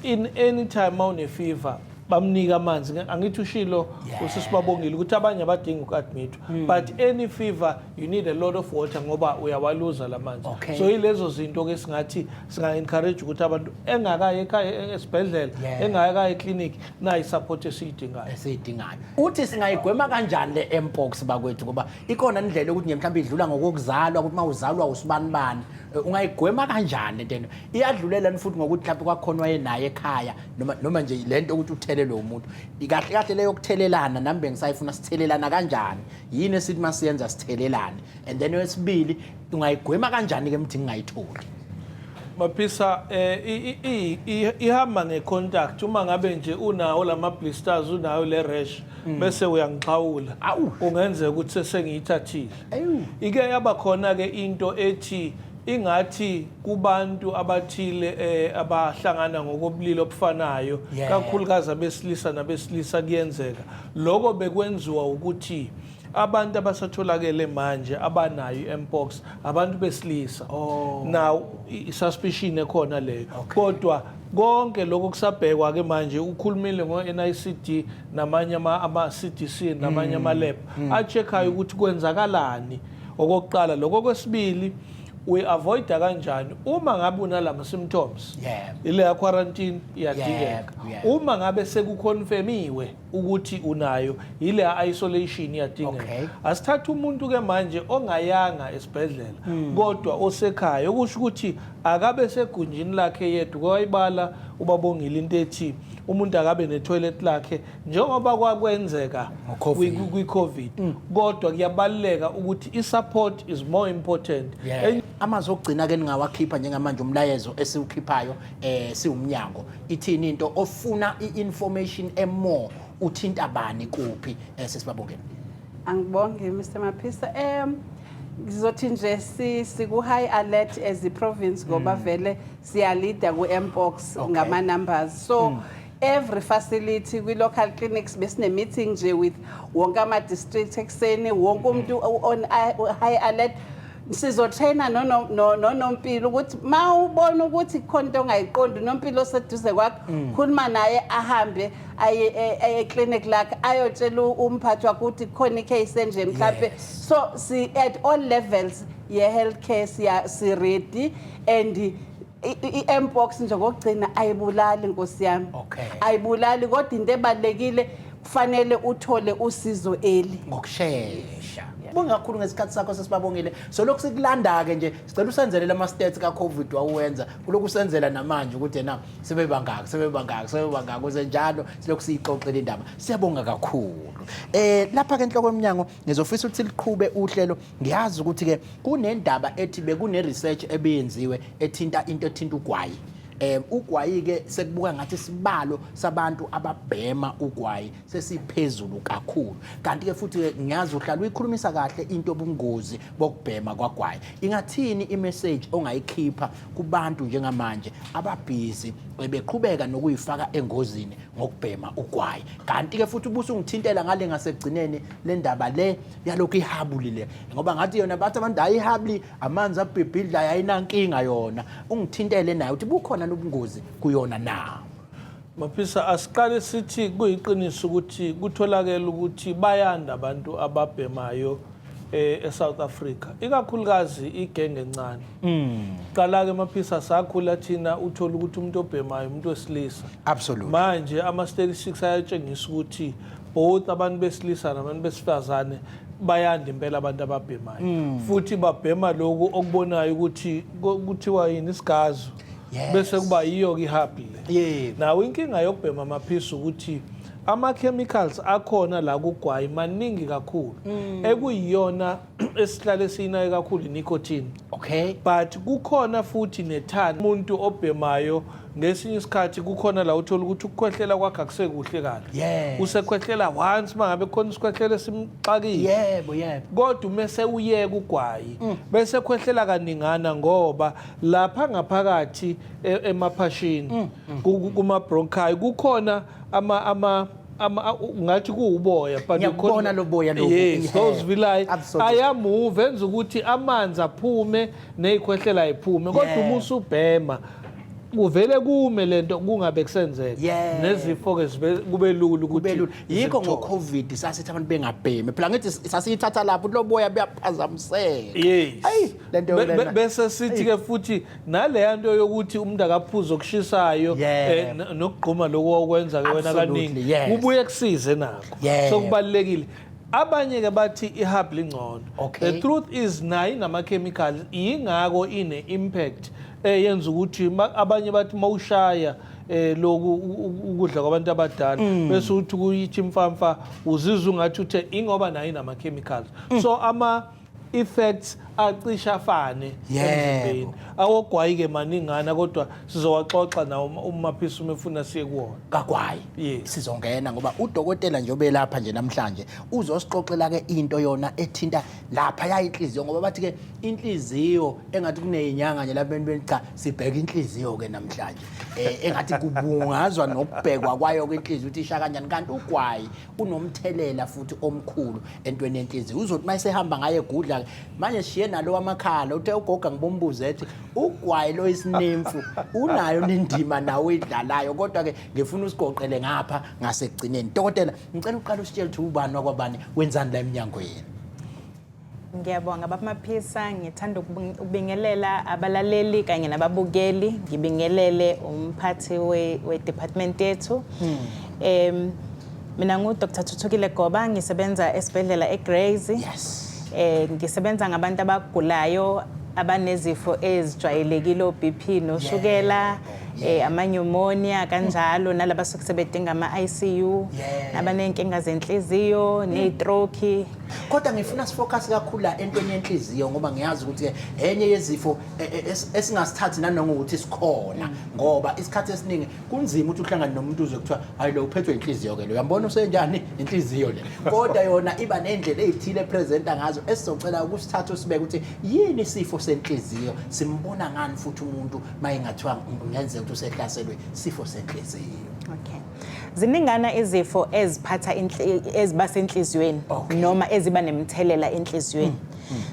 in any time awune fever bamnika amanzi angithi ushilo usisibabongile ukuthi abanye abadinga ukadmit but any fever you need a lot of water ngoba uyawaluza lamanzi so ilezo zinto ke singathi singa encourage ukuthi abantu engakaye ekhaya esibhedlela engakaye eclinic nayi support esiyidingayo uthi singayigwema kanjani le mpox bakwethu ngoba ikona indlela ukuthi mhlawumbe idlula ngokuzalwa ukuthi mawuzalwa usibani bani ungayigwema kanjani lento iyadlulela futhi ngokuthi mhlawumbe kwakhona wayenaye ekhaya noma nje lento ukuthi uthelele umuntu ikahle kahle leyo kuthelelana nami bengisayifuna sithelelana kanjani yini esithi masiyenza sithelelane and then wesibili ungayigwema kanjani ke mthi ngingayitholi Maphisa ihamba ngecontact uma ngabe nje unawo lama blisters unayo le rash bese uyangixhawula kungenzeka ukuthi sesengiyithathile ike yaba khona ke into ethi ingathi kubantu abathile abahlangana ngokobulili obufanayo kakhulukazi abesilisa nabesilisa kuyenzeka lokho bekwenziwa ukuthi abantu abasatholakele manje abanayo mpox abantu besilisa now isuspicion ekhona leyo kodwa konke lokho kusabhekwa ke manje ukhulumile ngo-NICD namanye ama-CDC namanye ama-lab a-check-ayo ukuthi kwenzakalani okokuqala lokho kwesibili we-avoida kanjani uma ngabe unalama symptoms ile ya quarantine iyadingeka uma ngabe sekuconfirmiwe ukuthi unayo ile ya isolation iyadingeka asithatha umuntu ke manje ongayanga esibhedlela kodwa osekhaya okusho ukuthi akabe segunjini lakhe yedwa kwayibala ubabongile into ethi umuntu akabe netoilet lakhe njengoba kwakwenzeka kwi-COVID kodwa kuyabaleka ukuthi i-support is more important amazwi okugcina ke ningawakhipha njengamanje umlayezo esiwukhiphayo siwumnyango ithini into ofuna i-information emore uthinta bani kuphi sesibabongela angibonge Mr Maphisa ngizothi nje siku high alert as a province ngoba vele siyalida ku mpox ngama numbers so every facility kwi local clinics besine meeting nje with wonke ama district ekseni wonke umuntu on high alert sizotraina nonompilo ukuthi mawubona ukuthi khona into ongayiqondi nompilo oseduze kwakho khuluma naye ahambe aye clinic lakhe ayotshela umphathi wakho ukuthi khona icase enje mhlawumbe so si at all levels ye healthcare si ready and i-mpox nje kokugcina ayibulali Nkosi yami ayibulali kodwa into ebalekile kufanele uthole usizo eli ngokusheshsha bonga kakhulu ngesikhathi sakho sesibabongile so lokhu sikulanda ke nje sicela usenzele lama stats ka COVID wawenza kuloko usenzela namanje ukuthi na sebebangaka kuze njalo silokhu siyixoxela indaba siyabonga kakhulu lapha ke enhloko eminyango ngizofisa ukuthi liqhube uhlelo ngiyazi ukuthi ke kunendaba ethi bekune research ebeyenziwe ethinta into ethinta ugwayi ugwayi ke sekubuka ngathi sibalo sabantu ababhema ugwayi sesiphezulu kakhulu kanti ke futhi ngiyazi uhlala uyikhulumisa kahle into obungozi bokubhema kwagwayi ingathini imessage ongayikhipha kubantu njengamanje ababhizi beqhubeka nokuyifaka engozini ngokubhema ugwayi kanti ke futhi ubuso ngithintela ngale ngasegcineni le ndaba le yalokhu ihabulile ngoba ngathi yona bathi abantu ayihabli amanzi abhibhidla yayinankinga yona ungithintele naye uthi bukhona nobungozi kuyona na Maphisa asiqale sithi kuyiqiniso ukuthi kutholakala ukuthi bayanda abantu ababhemayo eSouth Africa ikakhulukazi igenge encane qala ke Maphisa sakhula thina uthola ukuthi umuntu obhemayo umuntu wesilisa absolutely manje ama statistics ayatshengisa ukuthi both abantu besilisa nabantu besifazane bayanda impela abantu ababhemayo futhi babhema lokho okubonayo ukuthi kuthiwa yini isigazo bese kuba yiyo ke ihabile nawo inkinga yokubhema amaphisi ukuthi ama chemicals akhona la kugwayi maningi kakhulu ekuyiyona esihlale sinayo kakhulu nicotine but kukhona futhi nethani umuntu obhemayo ngesinye isikhathi kukhona la uthola ukuthi ukukhwehlela kwakhe akusekuhle kahle usekhwehlela once mangabe khona isikhwehlela esimxakile yebo kodwa umese uyeka ugwayi bese khwehlela kaningana ngoba lapha ngaphakathi emaphashini kuma bronchi kukhona ngathi kuuboya but ngiyabona lo boya lo those villi ayamove enza ukuthi amanzi aphume nezikhwehlela ayiphume kodwa uma usubhema kuvele kume lento kungabe kusenzeka nezifo ke kube lula ukuthi yikho ngo-COVID sasithi abantu bengabhemi phela ngithi sasiyithatha lapho lo boya buyaphazamiseka lento bese sithi ke futhi nale nto yokuthi umuntu akaphuza okushisayo nokugquma lokho okwenza ke wena kaningi ubuye kusize nakho so kubalekile abanye ke bathi ihab lingcono. Okay. The truth is nayi nama chemicals ingako ine impact yenza ukuthi abanye bathi mawushaya loku ukudla kwabantu abadala bese uthi kuyithi imfamfa uzizwa ungathi uthe ingoba nayi nama chemicals. So ama effects acisha fane emzimbeni. Awogwayi ke maningana kodwa sizowaxoxa nawo uMaphisa umefuna siye kuwona. Kagwayi. Sizongena ngoba udokotela nje obelapha nje namhlanje uzosixoxela ke into yona ethinta lapha yayinhliziyo ngoba bathi ke inhliziyo engathi kunezinyanga nje lapha beni cha sibheka inhliziyo ke namhlanje. Engathi kubungazwa nokubhekwa kwayo kwenhliziyo ukuthi isha kanjani kanti ugwayi unomthelela futhi omkhulu entweni yenhliziyo. Uzothi mayisehamba ngaye egudla manje shiye nalo wamakhala uthe ugoga ngibombuze ethi ugwayi lo isinemfu unayo nendima nawe idlalayo kodwa ke ngifuna usigoqele ngapha ngasekugcineni. Dokotela ngicela uqala usitshele ukuthi ubani wakwabani wenzani la eminyangweni. Ngiyabonga baMaphisa, ngithanda ukubingelela abalaleli kanye nababukeli, ngibingelele umphathi we department yethu. Mina Dr. Thuthukile Goba, ngisebenza esibhedlela eGrace. Yes. Ngisebenza ngabantu abagulayo abanezifo ezijwayelekile oBP noshukela, amanyumonia kanjalo nalaba sokusebedinga ama-ICU, nabanenkinga zenhliziyo, nestroke. Kodwa ngifuna sifocus kakhulu la entweni yenhliziyo ngoba ngiyazi ukuthi enye yezifo esingasithathi nanongokuthi sikhona ngoba isikhathi esiningi kunzima ukuthi uhlangane nomuntu uzwe kuthiwa hayi lo uphethwe inhliziyo ke lo uyambona usenjani inhliziyo le kodwa yona iba nendlela ezithile presenta ngazo esizocela ukusithatha usibeke ukuthi yini isifo senhliziyo simbona ngani futhi umuntu mayingathiwa ngenzeka ukuthi usehlaselwe sifo senhliziyo. Okay. Ziningana izifo eziphatha eziba senhliziyweni noma eziba nemthelela enhliziyweni.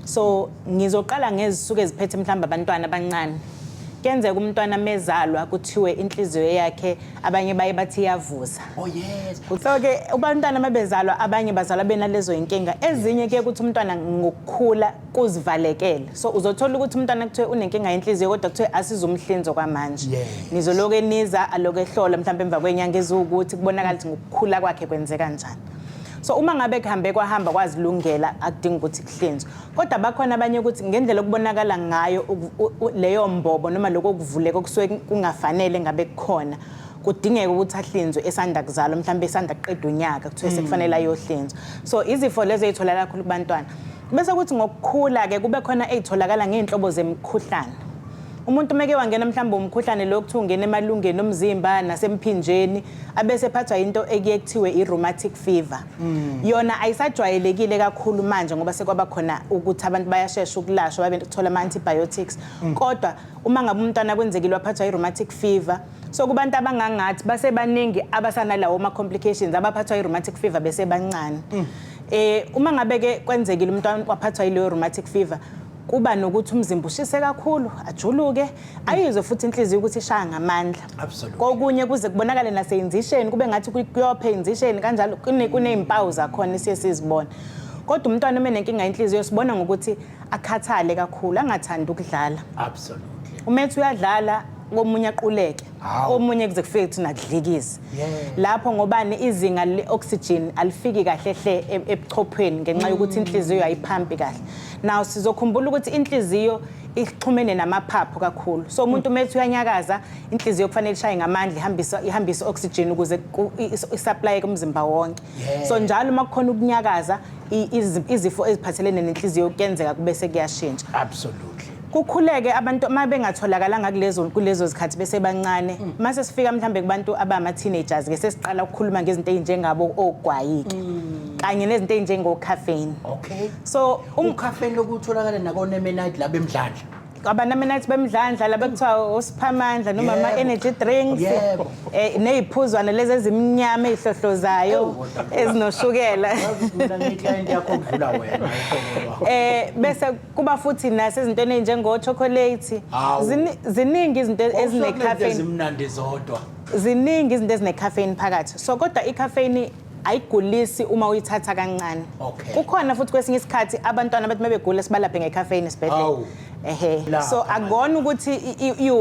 So ngizoqala ngezisuke eziphethe mhlamba abantwana abancane. Kenzeka umntwana mezalwa kuthiwe inhliziyo yakhe abanye baye bathi iyavuza. Oh yes. So ke abantwana mabezalwa abanye bazalwa benalezo inkinga. Ezinye ke ukuthi umntwana ngokukhula kuzivalekele. So uzothola ukuthi umntwana kuthiwe unenkinga yenhliziyo kodwa kuthiwe asizumhlinzo kwamanje. Nizoloke niza aloke ehlola mhlawumbe emva kwenyanga ezukuthi kubonakala ukuthi ngokukhula kwakhe kwenzeka kanjani. So uma ngabe kuhambe kwahamba kwazilungela akudingi ukuthi kuhlinzwe. Kodwa bakhona abanye ukuthi ngendlela okubonakala ngayo leyo mbobo noma lokho kuvuleka okusuke kungafanele ngabe kukhona kudingeka ukuthi ahlinzwe esanda kuzalwa mhlawumbe esanda kuqeda unyaka kuthiwe sekufanele ayohlinzwa. So izifo lezo ezitholakala kakhulu kubantwana. Bese kuthi ngokukhula ke kube khona ezitholakala ngeinhlobo zemikhuhlane. Umuntu meke wangena mhlawumbe umkhuhlane lokhu ungena emalungeni omzimba nasemphinjeni abese phathwa into ekuthiwe i-rheumatic fever. Yona ayisajwayelekile kakhulu manje ngoba sekwaba khona ukuthi abantu bayashesha ukulashwa babe uthola ama antibiotics. Kodwa uma ngabe umntwana kwenzekile waphathwa i-rheumatic fever so kubantu abangangathi base baningi abasanalawo ama complications abaphathwa i-rheumatic fever bese bancane. Uma ngabe ke kwenzekile umntwana waphathwa ile rheumatic fever kuba nokuthi umzimba ushise kakhulu ajuluke ayizwe futhi inhliziyo ukuthi ishaya ngamandla. Absolutely. Kokunye kuze kubonakale naseinzisheni kube ngathi kuyopha inzisheni kanjalo kunezimpawu zakhona siye sizibona. Kodwa umntwana menenkinga yenhliziyo sibona ngokuthi akhathale kakhulu angathandi ukudlala. Absolutely. Umethi uyadlala komunye aquleke omunye kuze kufike ukuthi nakudlikiza lapho ngobani izinga leoxygen alifiki kahle hle ebuchopheni ngenxa yokuthi inhliziyo ayiphampi kahle. Now sizokhumbula ukuthi inhliziyo ixhumene namaphaphu kakhulu. So umuntu methi uyanyakaza inhliziyo kufanele ishaye ngamandla ihambise oxygen ukuze isupply kumzimba wonke. So njalo makukhona ukunyakaza izifo eziphathelene nenhliziyo kuyenzeka kube sekuyashintsha. Absolutely. Kukhuleke abantu mabengatholakalanga kulezo zikhathi bese bancane mase sifika mhlambe kubantu abama teenagers ke sesiqala ukukhuluma ngezinto ezinjengabo ogwayiki kanye nezinto ezinjengo caffeine. Okay. So caffeine lokutholakala nakonemenite laba emdlandla. Abanamenite bemdlandla labekuthiwa osiphamandla noma ama energy drinks neziphuzwana lezi ezimnyama ezihlohlozayo ezinoshukela. Mina ngiclient yakho ukudlula wena. Bese kuba futhi nasezintweni ezinjengo chocolate ziningi izinto ezine caffeine ezimnandi zodwa. Ziningi izinto ezine caffeine phakathi. So kodwa icaffeine ayigulisi uma uyithatha kancane. Okay. Kukhona futhi kwesinye isikhathi abantwana bathi mabegula sibalaphe ngecaffeine esibhedlela. So akona ukuthi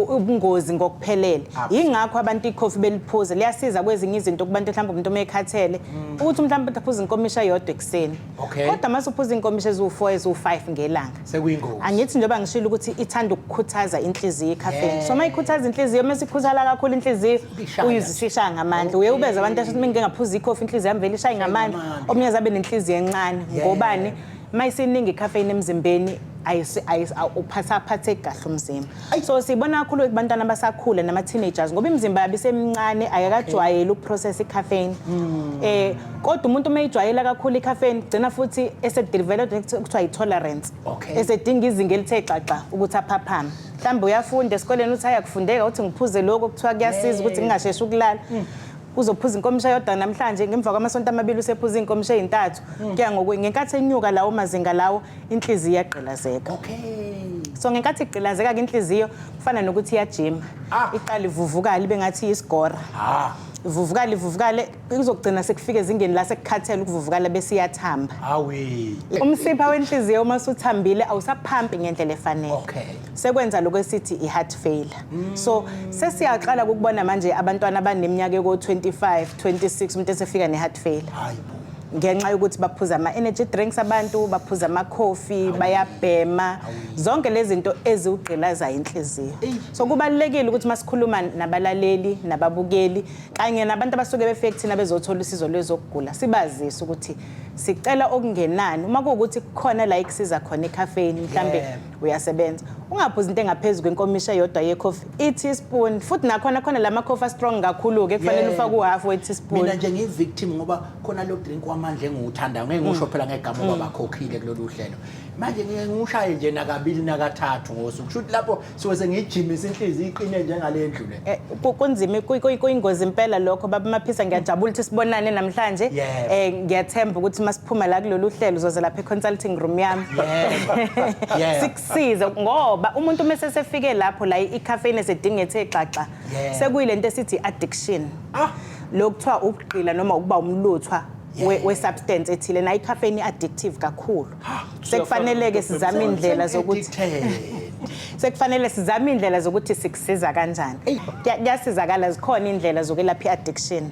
ubungozi ngokuphelele. Yingakho abantu icoffee beliphuza liyasiza kwezinye izinto kubantu mhlawumbe umuntu omekhathele ukuthi mhlawumbe aphuza inkomisha yodwa ekseni. Kodwa mase uphuza inkomisha ezu4 ezu5 ngelanga. Sekuyingozi. Angithi njengoba ngishilo ukuthi ithanda ukukhuthaza inhliziyo icaffeine. So mayikhuthaza inhliziyo mase ikhuthala kakhulu inhliziyo uyizisisha ngamandla. Uye ubeza abantu athi mina ngingaphuza icoffee inhliziyo yami vele ishaya ngamandla. Omunye zabe nenhliziyo encane ngobani mayisiningi icaffeine emzimbeni uphathe kahle umzimba. So sibona kakhulu kubantwana abasakhula nama teenagers ngoba imizimba yabo isemncane ayakajwayeli ukuprocess icaffeine. Kodwa umuntu mayijwayela kakhulu icaffeine gcina futhi esedevelop kuthiwa intolerance. Esedinga izinga elithe xaxa ukuthi aphaphame. Mhlawumbe uyafunda esikoleni uthi ayakufundeka uthi ngiphuze lokho kuthiwa kuyasiza ukuthi ngingasheshi ukulala. Uzophuza inkomisha yodwa namhlanje ngemva kwamasonto amabili usephuza inkomisha ezintathu kuya ngenkathi enyuka lawo mazinga lawo inhliziyo iyagqilazeka. So ngenkathi igqilazeka ke inhliziyo kufana nokuthi iyajima iqala ivuvukala ibe ngathi isigora. Ivuvukale izogcina sekufika ezingeni la sekukhathela ukuvuvukala bese iyathamba. Umsipha wenhliziyo uma usuthambile awusaphampi ngendlela efanele. Sekwenza lokho esithi iheart failure. So sesiyaqala ukubona manje abantwana abaneminyaka eko25 26 umuntu esefika neheart failure. Ngenxa yokuthi baphuza ama-energy drinks abantu baphuza ama-coffee bayabhema zonke lezi zinto eziwugqilaza inhliziyo. So kubalulekile ukuthi masikhuluma nabalaleli nababukeli kanye nabantu abasuke befike kuthina bezothola usizo lwezokugula sibazise ukuthi sicela okungenani uma kuwukuthi kukhona la ikusiza khona icaffeine mhlambe uyasebenza ungaphuza into engaphezulu kwenkomisha yodwa yecoffee i-teaspoon futhi nakhona khona lama coffee strong kakhulu ke kufanele ufake u-half we-teaspoon. Mina nje ngi-victim ngoba khona lo drink wamandla engiwuthandayo ngeke ngisho phela ngegama ngoba bakhokhile kulolu hlelo. Manje ngeke ngishaye nje nakabili nakathathu ngosuku kusho ukuthi lapho siwese ngijimisa inhliziyo iqine njengale ndlu le. Kunzima kuyingozi impela lokho baba Maphisa ngiyajabula ukuthi sibonane namhlanje. Ngiyathemba ukuthi masiphuma la kulolu hlelo uzoza lapha e-consulting room yami. Sikusize ngoba umuntu mase sefike lapho la icaffeine esedinga ethe xaxa sekuyilento esithi addiction. Lokuthiwa ukugqila noma ukuba umluthwa we-substance ethile na icaffeine addictive kakhulu. Sekufanele ke sizame indlela zokuthi sekufanele sizame indlela zokuthi sikusiza kanjani. Kuyasizakala zikhona indlela zokwelapha i-addiction.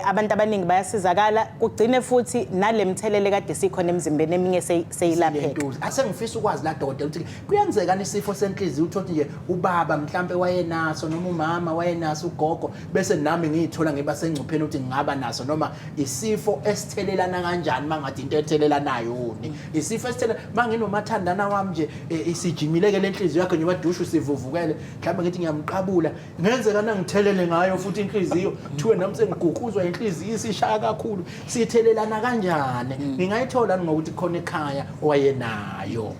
Abantu abaningi bayasizakala kugcine futhi nalemthelele kade sikhona emzimbeni eminye seyilapheka. Asengifisa ukwazi la dokotela ukuthi kuyenzeka nisifo senhliziyo uthothi nje ubaba mhlambe wayenaso noma umama wayenaso ugogo bese nami ngiyithola ngiba sengcupheni ukuthi ngingaba naso noma isifo esithelelana kanjani mangathi into ethelelanayo yini isifo esithelelana manginomathandana wami nje isijimileke lenhliziyo yakhe njengoba dushu sivuvukele mhlawumbe ngithi ngiyamqabula ngenzeka nangithelele ngayo futhi inhliziyo thiwe nami sengiguquzwa inhliziyo isishaya kakhulu sithelelana kanjani ngingayithola ngokuthi khona ekhaya owayenayo.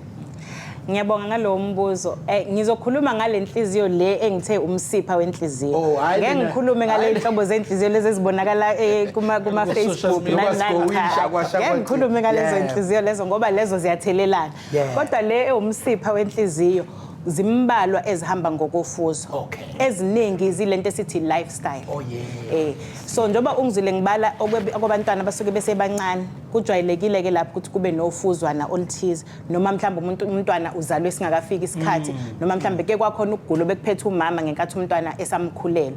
Ngiyabonga ngalo mbuzo. Ngizokhuluma ngale nhliziyo le engithe umsipha wenhliziyo. Ngeke ngikhulume ngale inhlobo zenhliziyo lezi ezibonakala kuma Facebook ngeke ngikhulume ngalezo inhliziyo lezo ngoba lezo ziyathelelana. Kodwa le umsipha wenhliziyo zimbalwa ezihamba ngokufuzo. Eziningi zilento esithi lifestyle. So njoba ungizile ngibala okwabantwana basuke besebancane kujwayelekile ke lapho ukuthi kube nofuzwana oluthize noma mhlawumbe umntwana uzalwe singakafika isikhathi noma mhlawumbe ke kwakhona ukugula bekuphethe umama ngenkathi umntwana esamkhulela.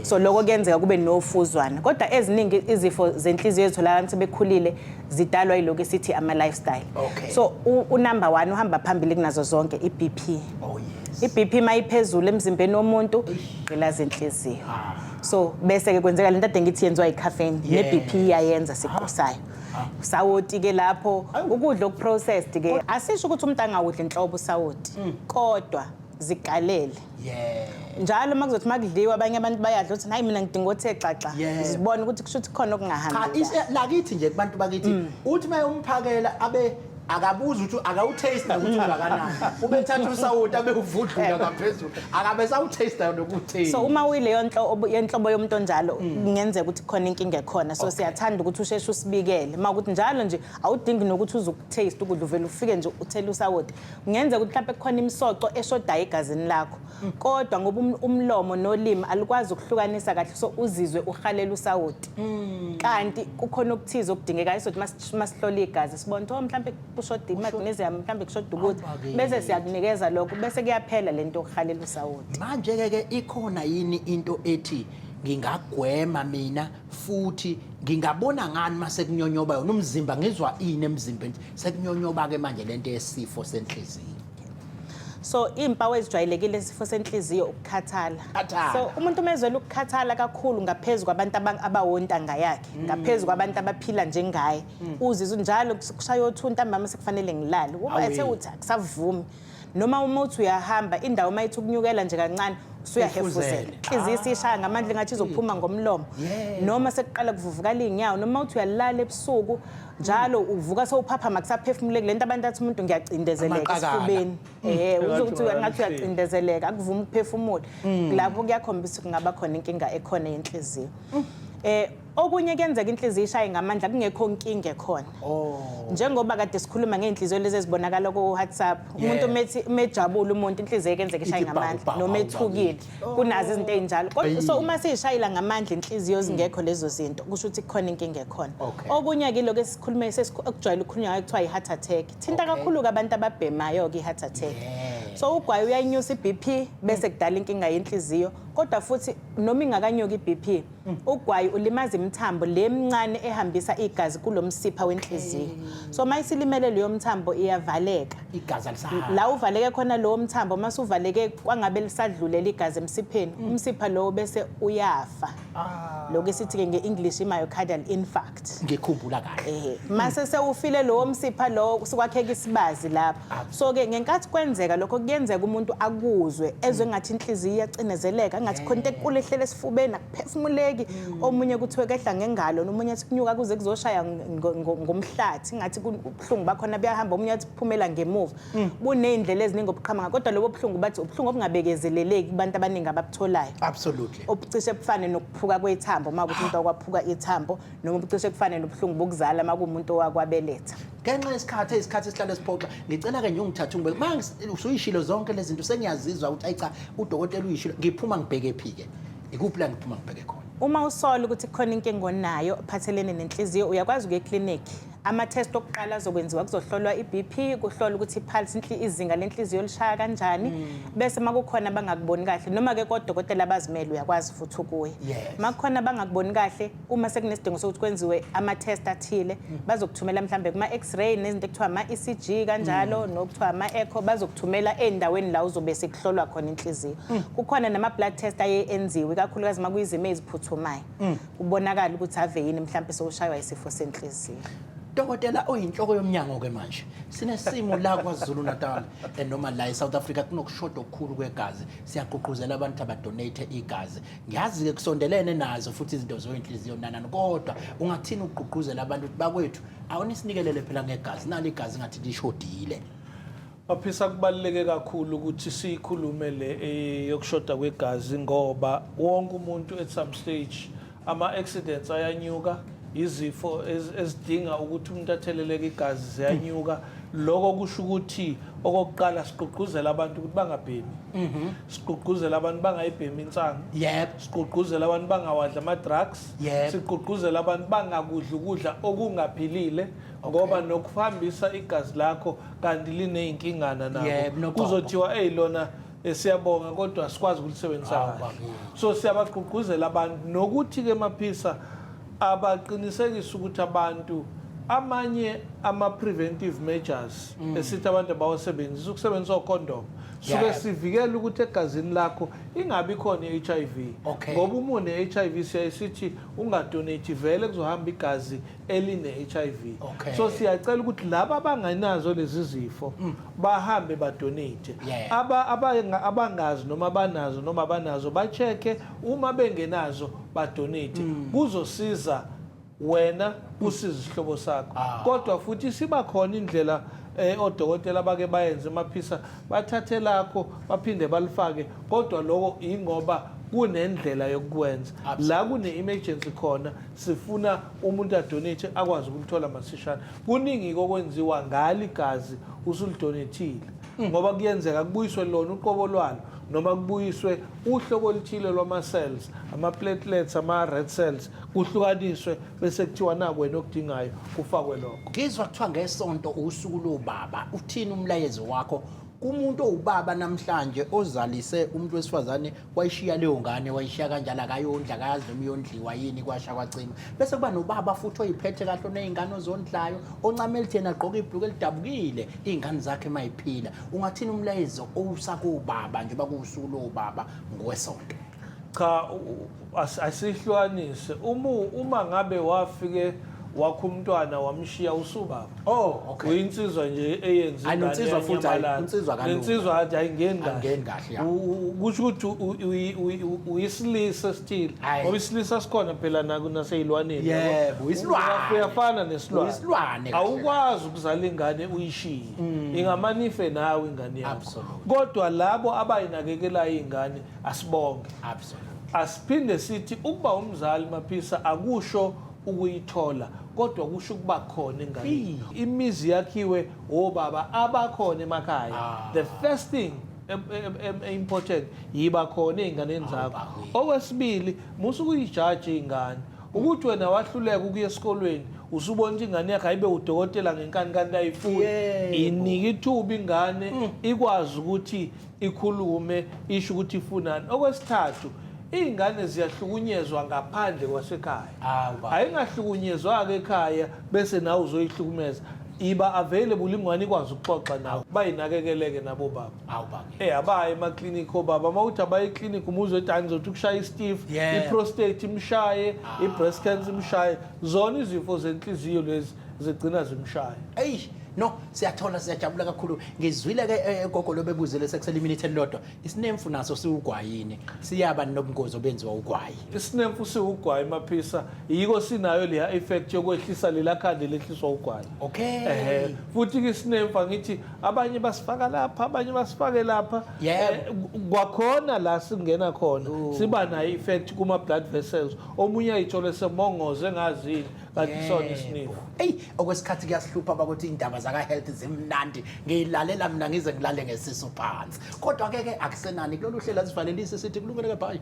So lokho kuyenzeka kube nofuzwana kodwa eziningi izifo zenhliziyo ezitholakala sebekhulile zidalwa yiloko esithi ama lifestyle. So unumber 1 uhamba phambili kunazo zonke iBP. iBP mayiphezulu emzimbeni womuntu gqilaza inhliziyo. So bese ke kwenzeka lento ade ngithi yenziwa icaffeine neBP iyayenza sikusayo. Sawoti ke lapho ukudla okuprocessed ke asisho ukuthi umuntu angawudla inhlobo sawoti kodwa zikalele. Njalo makuzothi makudliwa abanye abantu bayadla uthi hayi mina ngidinga othe xaxa zibona ukuthi kusho ukuthi khona okungahambi. Cha lakithi nje kubantu bakithi uthi mayomphakela abe akabuza ukuthi akawutaste ukuthi ungakanani ubethatha usawuti abe uvudlula ngaphezulu akabe sawutaste nokuthini so uma uyileyo yenhlobo yomuntu onjalo kungenzeka ukuthi khona inkinga ekhona so siyathanda ukuthi usheshe usibikele makuthi njalo nje awudingi nokuthi uzukutaste ukudla uvela ufike nje uthela usawuti kungenzeka ukuthi mhlawumbe kukhona imisoco eshodayo egazini lakho kodwa ngoba umlomo nolimi alikwazi ukuhlukanisa kahle so uzizwe uhalela usawuti kanti kukhona ukuthiza okudingekayo sokuthi masihlola igazi sibona ukuthi mhlawumbe kushoda imagnesium mhlawumbe kushoda ukuthi bese siyakunikeza lokho bese kuyaphela lento yokuhalela usawuti manje ke ikhona yini into ethi ngingagwema mina futhi ngingabona ngani mase kunyonyoba yona umzimba ngizwa ini emzimbeni sekunyonyoba ke manje lento yesifo senhliziyo so impawu ezijwayelekile esifo senhliziyo ukukhathala so umuntu mezwela ukukhathala kakhulu ngaphezulu kwabantu abawontanga yakhe ngaphezulu kwabantu abaphila njengaye uzizwe njalo kushaya othunta ntambama sekufanele ngilale uba ethe uthi akusavumi noma uma uthi uyahamba indawo mayithi ukunyukela nje kancane usuyahefuzela inhliziyo isishaya ngamandla ngathi izophuma ngomlomo noma sekuqala kuvuvukala inyawo noma uthi uyalala ebusuku njalo uvuka sewuphapha makusaphefumule lento abantu athi umuntu ngiyacindezeleka esifubeni uzokuthi ngathi uyacindezeleka akuvumi ukuphefumula lapho kuyakhombisa kungaba khona inkinga ekhona yenhliziyo okunye kuyenzeka inhliziyo ishaye ngamandla kungekho inkinga ekhona njengoba kade sikhuluma ngeenhliziyo lezi ezibonakala ku WhatsApp umuntu mejabula umuntu inhliziyo kenzeka ishaye ngamandla noma ethukile kunazo izinto ezinjalo so uma sishayila ngamandla inhliziyo zingekho lezo zinto kusho ukuthi kukhona inkinga ekhona okunye ke lokho esikhulume okujwayele ukukhulunywa ekuthiwa i-heart attack thinta kakhulu abantu ababhemayo ke i-heart attack so ugwayi uyayinyusa iBP bese kudala inkinga yenhliziyo kodwa futhi noma ingakanyuki iBP ugwayi ulimaza imithambo lemncane ehambisa igazi kulomsipha wenhliziyo so mayisilimele leyo mthambo iyavaleka igazi alisahamba la uvaleke khona lo mthambo mase uvaleke kwangabe lisadlulela igazi emsipheni umsipha lo bese uyafa lokho sithi ke ngeEnglish myocardial infarct ngikhumbula kahle mase sewufile lo msipha lo sikwakheka isibazi lapha so ke ngenkathi kwenzeka lokho kuyenzeka umuntu akuzwe ezwe ngathi inhliziyo iyacinezeleka ngathi khona into ekulehlele esifubeni akuphefumuleki omunye kuthiwe kehla ngengalo nomunye athi kunyuka kuze kuzoshaya ngomhlathi ngathi kubuhlungu bakhona buyahamba omunye athi kuphumela ngemuva bunezindlela eziningi obuqhama kodwa lobo buhlungu bathi ubuhlungu obungabekezeleleki kubantu abaningi ababutholayo absolutely obucishe bufane nokuphuka kwethambo makuthi umuntu okwaphuka ithambo noma obucishe bufane nobuhlungu bokuzala makumuntu owakwabeletha ngenxa yesikhathi esihlala siphoxa ngicela ke nje ungithathe ungibeke manje usuyishilo zonke lezi zinto sengiyazizwa ukuthi ayicha udokotela uyishilo ngiphuma ngibheke phike ikuphi la ngiphuma ngibheke khona uma usola ukuthi khona inkinga onayo ephathelene nenhliziyo uyakwazi ukuya eclinic ama-test okuqala azokwenziwa kuzohlolwa iBP kuhlola ukuthi ipulse izinga lenhliziyo lishaya kanjani bese makukhona bangakuboni kahle noma ke kodokotela abazimele uyakwazi futhi ukuya makukhona bangakuboni kahle uma sekunesidingo sokuthi kwenziwe ama-test athile bazokuthumela mhlambe kuma X-ray nezinto ekuthiwa ama-ECG kanjalo nokuthiwa ama-echo bazokuthumela endaweni la uzobe sekuhlolwa khona inhliziyo kukhona nama-blood test ayenziwe kakhulukazi makuyizimo eziphuthumayo kubonakala ukuthi ave yini mhlambe sowushaywa isifo senhliziyo Dokotela oyinhloko yomnyango ke manje sinesimo la kwaZulu Natal noma la eSouth Africa kunokushoda okukhulu kwegazi siyaqhuquzela abantu abadonate igazi ngiyazi ke kusondelene nazo futhi izinto zoyinhliziyo nanani kodwa ungathini ukuqhuquzela abantu bakwethu awunisinikelele phela ngegazi nali igazi ngathi lishodile Baphisa kubaluleke kakhulu ukuthi sikhulume le yokushoda kwegazi ngoba wonke umuntu at some stage ama accidents ayanyuka izifo ezidinga ukuthi umuntu atheleleke igazi ziyanyuka lokho kusho ukuthi okokuqala siqhuquzela abantu ukuthi bangabhemi siqhuquzela abantu bangayibhemi insangu siqhuquzela abantu bangawadla ama drugs siqhuquzela abantu bangakudla ukudla okungaphilile ngoba nokuhambisa igazi lakho kanti liney'inkingana nabo kuzothiwa lona siyabonga kodwa sikwazi ukulisebenzisa so siyabaqhuquzela abantu nokuthi ke Maphisa abaqinisekisa ukuthi abantu amanye ama-preventive measures esithi abantu abawasebenzisa ukusebenzisa condom suke sivikele ukuthi egazini lakho ingabi khona i-HIV ngoba uma une-HIV siyayisithi ungadonate vele kuzohamba igazi eline-HIV so siyacela ukuthi laba abangenazo lezi zifo bahambe badonate abangazi noma banazo bacheke uma bengenazo badonate kuzosiza wena usiza isihlobo sakho kodwa futhi siba khona indlela odokotela bake bayenze emaphisa bathathe lakho baphinde balifake kodwa lokho ingoba kunendlela yokwenza la kune-emergency khona sifuna umuntu adonate akwazi ukulithola masishane kuningi kokwenziwa ngalo igazi usulidonethile ngoba kuyenzeka kubuyiswe lona uqobo lwalo noma kubuyiswe uhlobo oluthile lwama-cells ama-platelets ama-red cells kuhlukaniswe bese kuthiwa naku wena okudingayo kufakwe lokho. Ngizwa kuthiwa ngesonto usuku lobaba uthini umlayezo wakho kumuntu owubaba namhlanje ozalise umuntu wesifazane wayishiya leyo ngane wayishiya kanjalo akayondla akayazi noma iyondliwa yini kwasha kwacima bese kuba nobaba futhi oyiphethe kahle oney'ngane ozondlayo oncamela thina agqoke ibhuluku elidabukile iy'ngane zakhe mayiphila ungathini umlayezo owusakubaba njengoba kuwusuku lobaba ngowesonto? Cha asihlukanise uma ngabe wafike wakho umntwana wamshiya usubaba Okay. uyinsizwa nje eyenza Hayi, unsizwa futhi hayi, unsizwa kalula. insizwa athi ayingeni Angeni kahle, ya. kusho ukuthi uyisilisa still Hhayi. ngoba isilisa sikhona phela naseyilwaneni Yebo, isilwane. uyafana nesilwane Isilwane kahle. awukwazi ukuzala ingane uyishiye ingamanife nawe ingane yakho Absolutely. kodwa labo abayinakekelayo ingane asibonge Absolutely. asiphinde sithi ukuba umzali maphisa akusho ukuyithola kodwa kusho ukuba khona engane imizi yakhiwe obaba abakhona emakhaya the first thing important yiba khona ey'nganeni zakho okwesibili musuke uyijaji ingane ukuthi wena wahluleka ukuya esikolweni usubona ukuthi ingane yakhe ayibe udokotela ngenkani kanti ayifuni inika ithuba ingane ikwazi ukuthi ikhulume isho ukuthi ifunani. Okwesithathu iy'ngane ziyahlukunyezwa ngaphandle kwasekhaya ayingahlukunyezwa-ke ekhaya bese nawe uzoyihlukumeza iba available ingane ikwazi ukuxoxa nawe bayinakekeleke nabo baba abaye emaklinikhi obaba uma uthi abaye eklinikhi umuzwe ethi angizothi ukushaya istif i-prostate imshaye i-breast cancer imshaye zona izifo zenhliziyo lezi zigcina zimshaye. No, siyajabula kakhulu. Ngizwile-ke gogo lo bebuzele sekusele iminute elilodwa. Isinemfu naso siwugwayini. Siyaba nobungozi obenziwa ugwayi. Isinemfu siwugwayi maphisa yiko sinayo leya effect yokwehlisa lela khandi lehliswa ugwayi. Okay. Futhi-ke isinemfu angithi abanye basifaka lapha abanye basifake lapha. Kwakhona la singena khona siba nayo effect kuma blood vessels. Omunye ayithole semongoze engazini kanti sona isinemfu. Okwesikhathi kuyasihlupha bakuthi indaba zaka-health zimnandi ngiyilalela mina ngize ngilale ngesisu phansi kodwa-ke akusenani kulolu hlela sivalelise sithi kulungele-ke bhayi.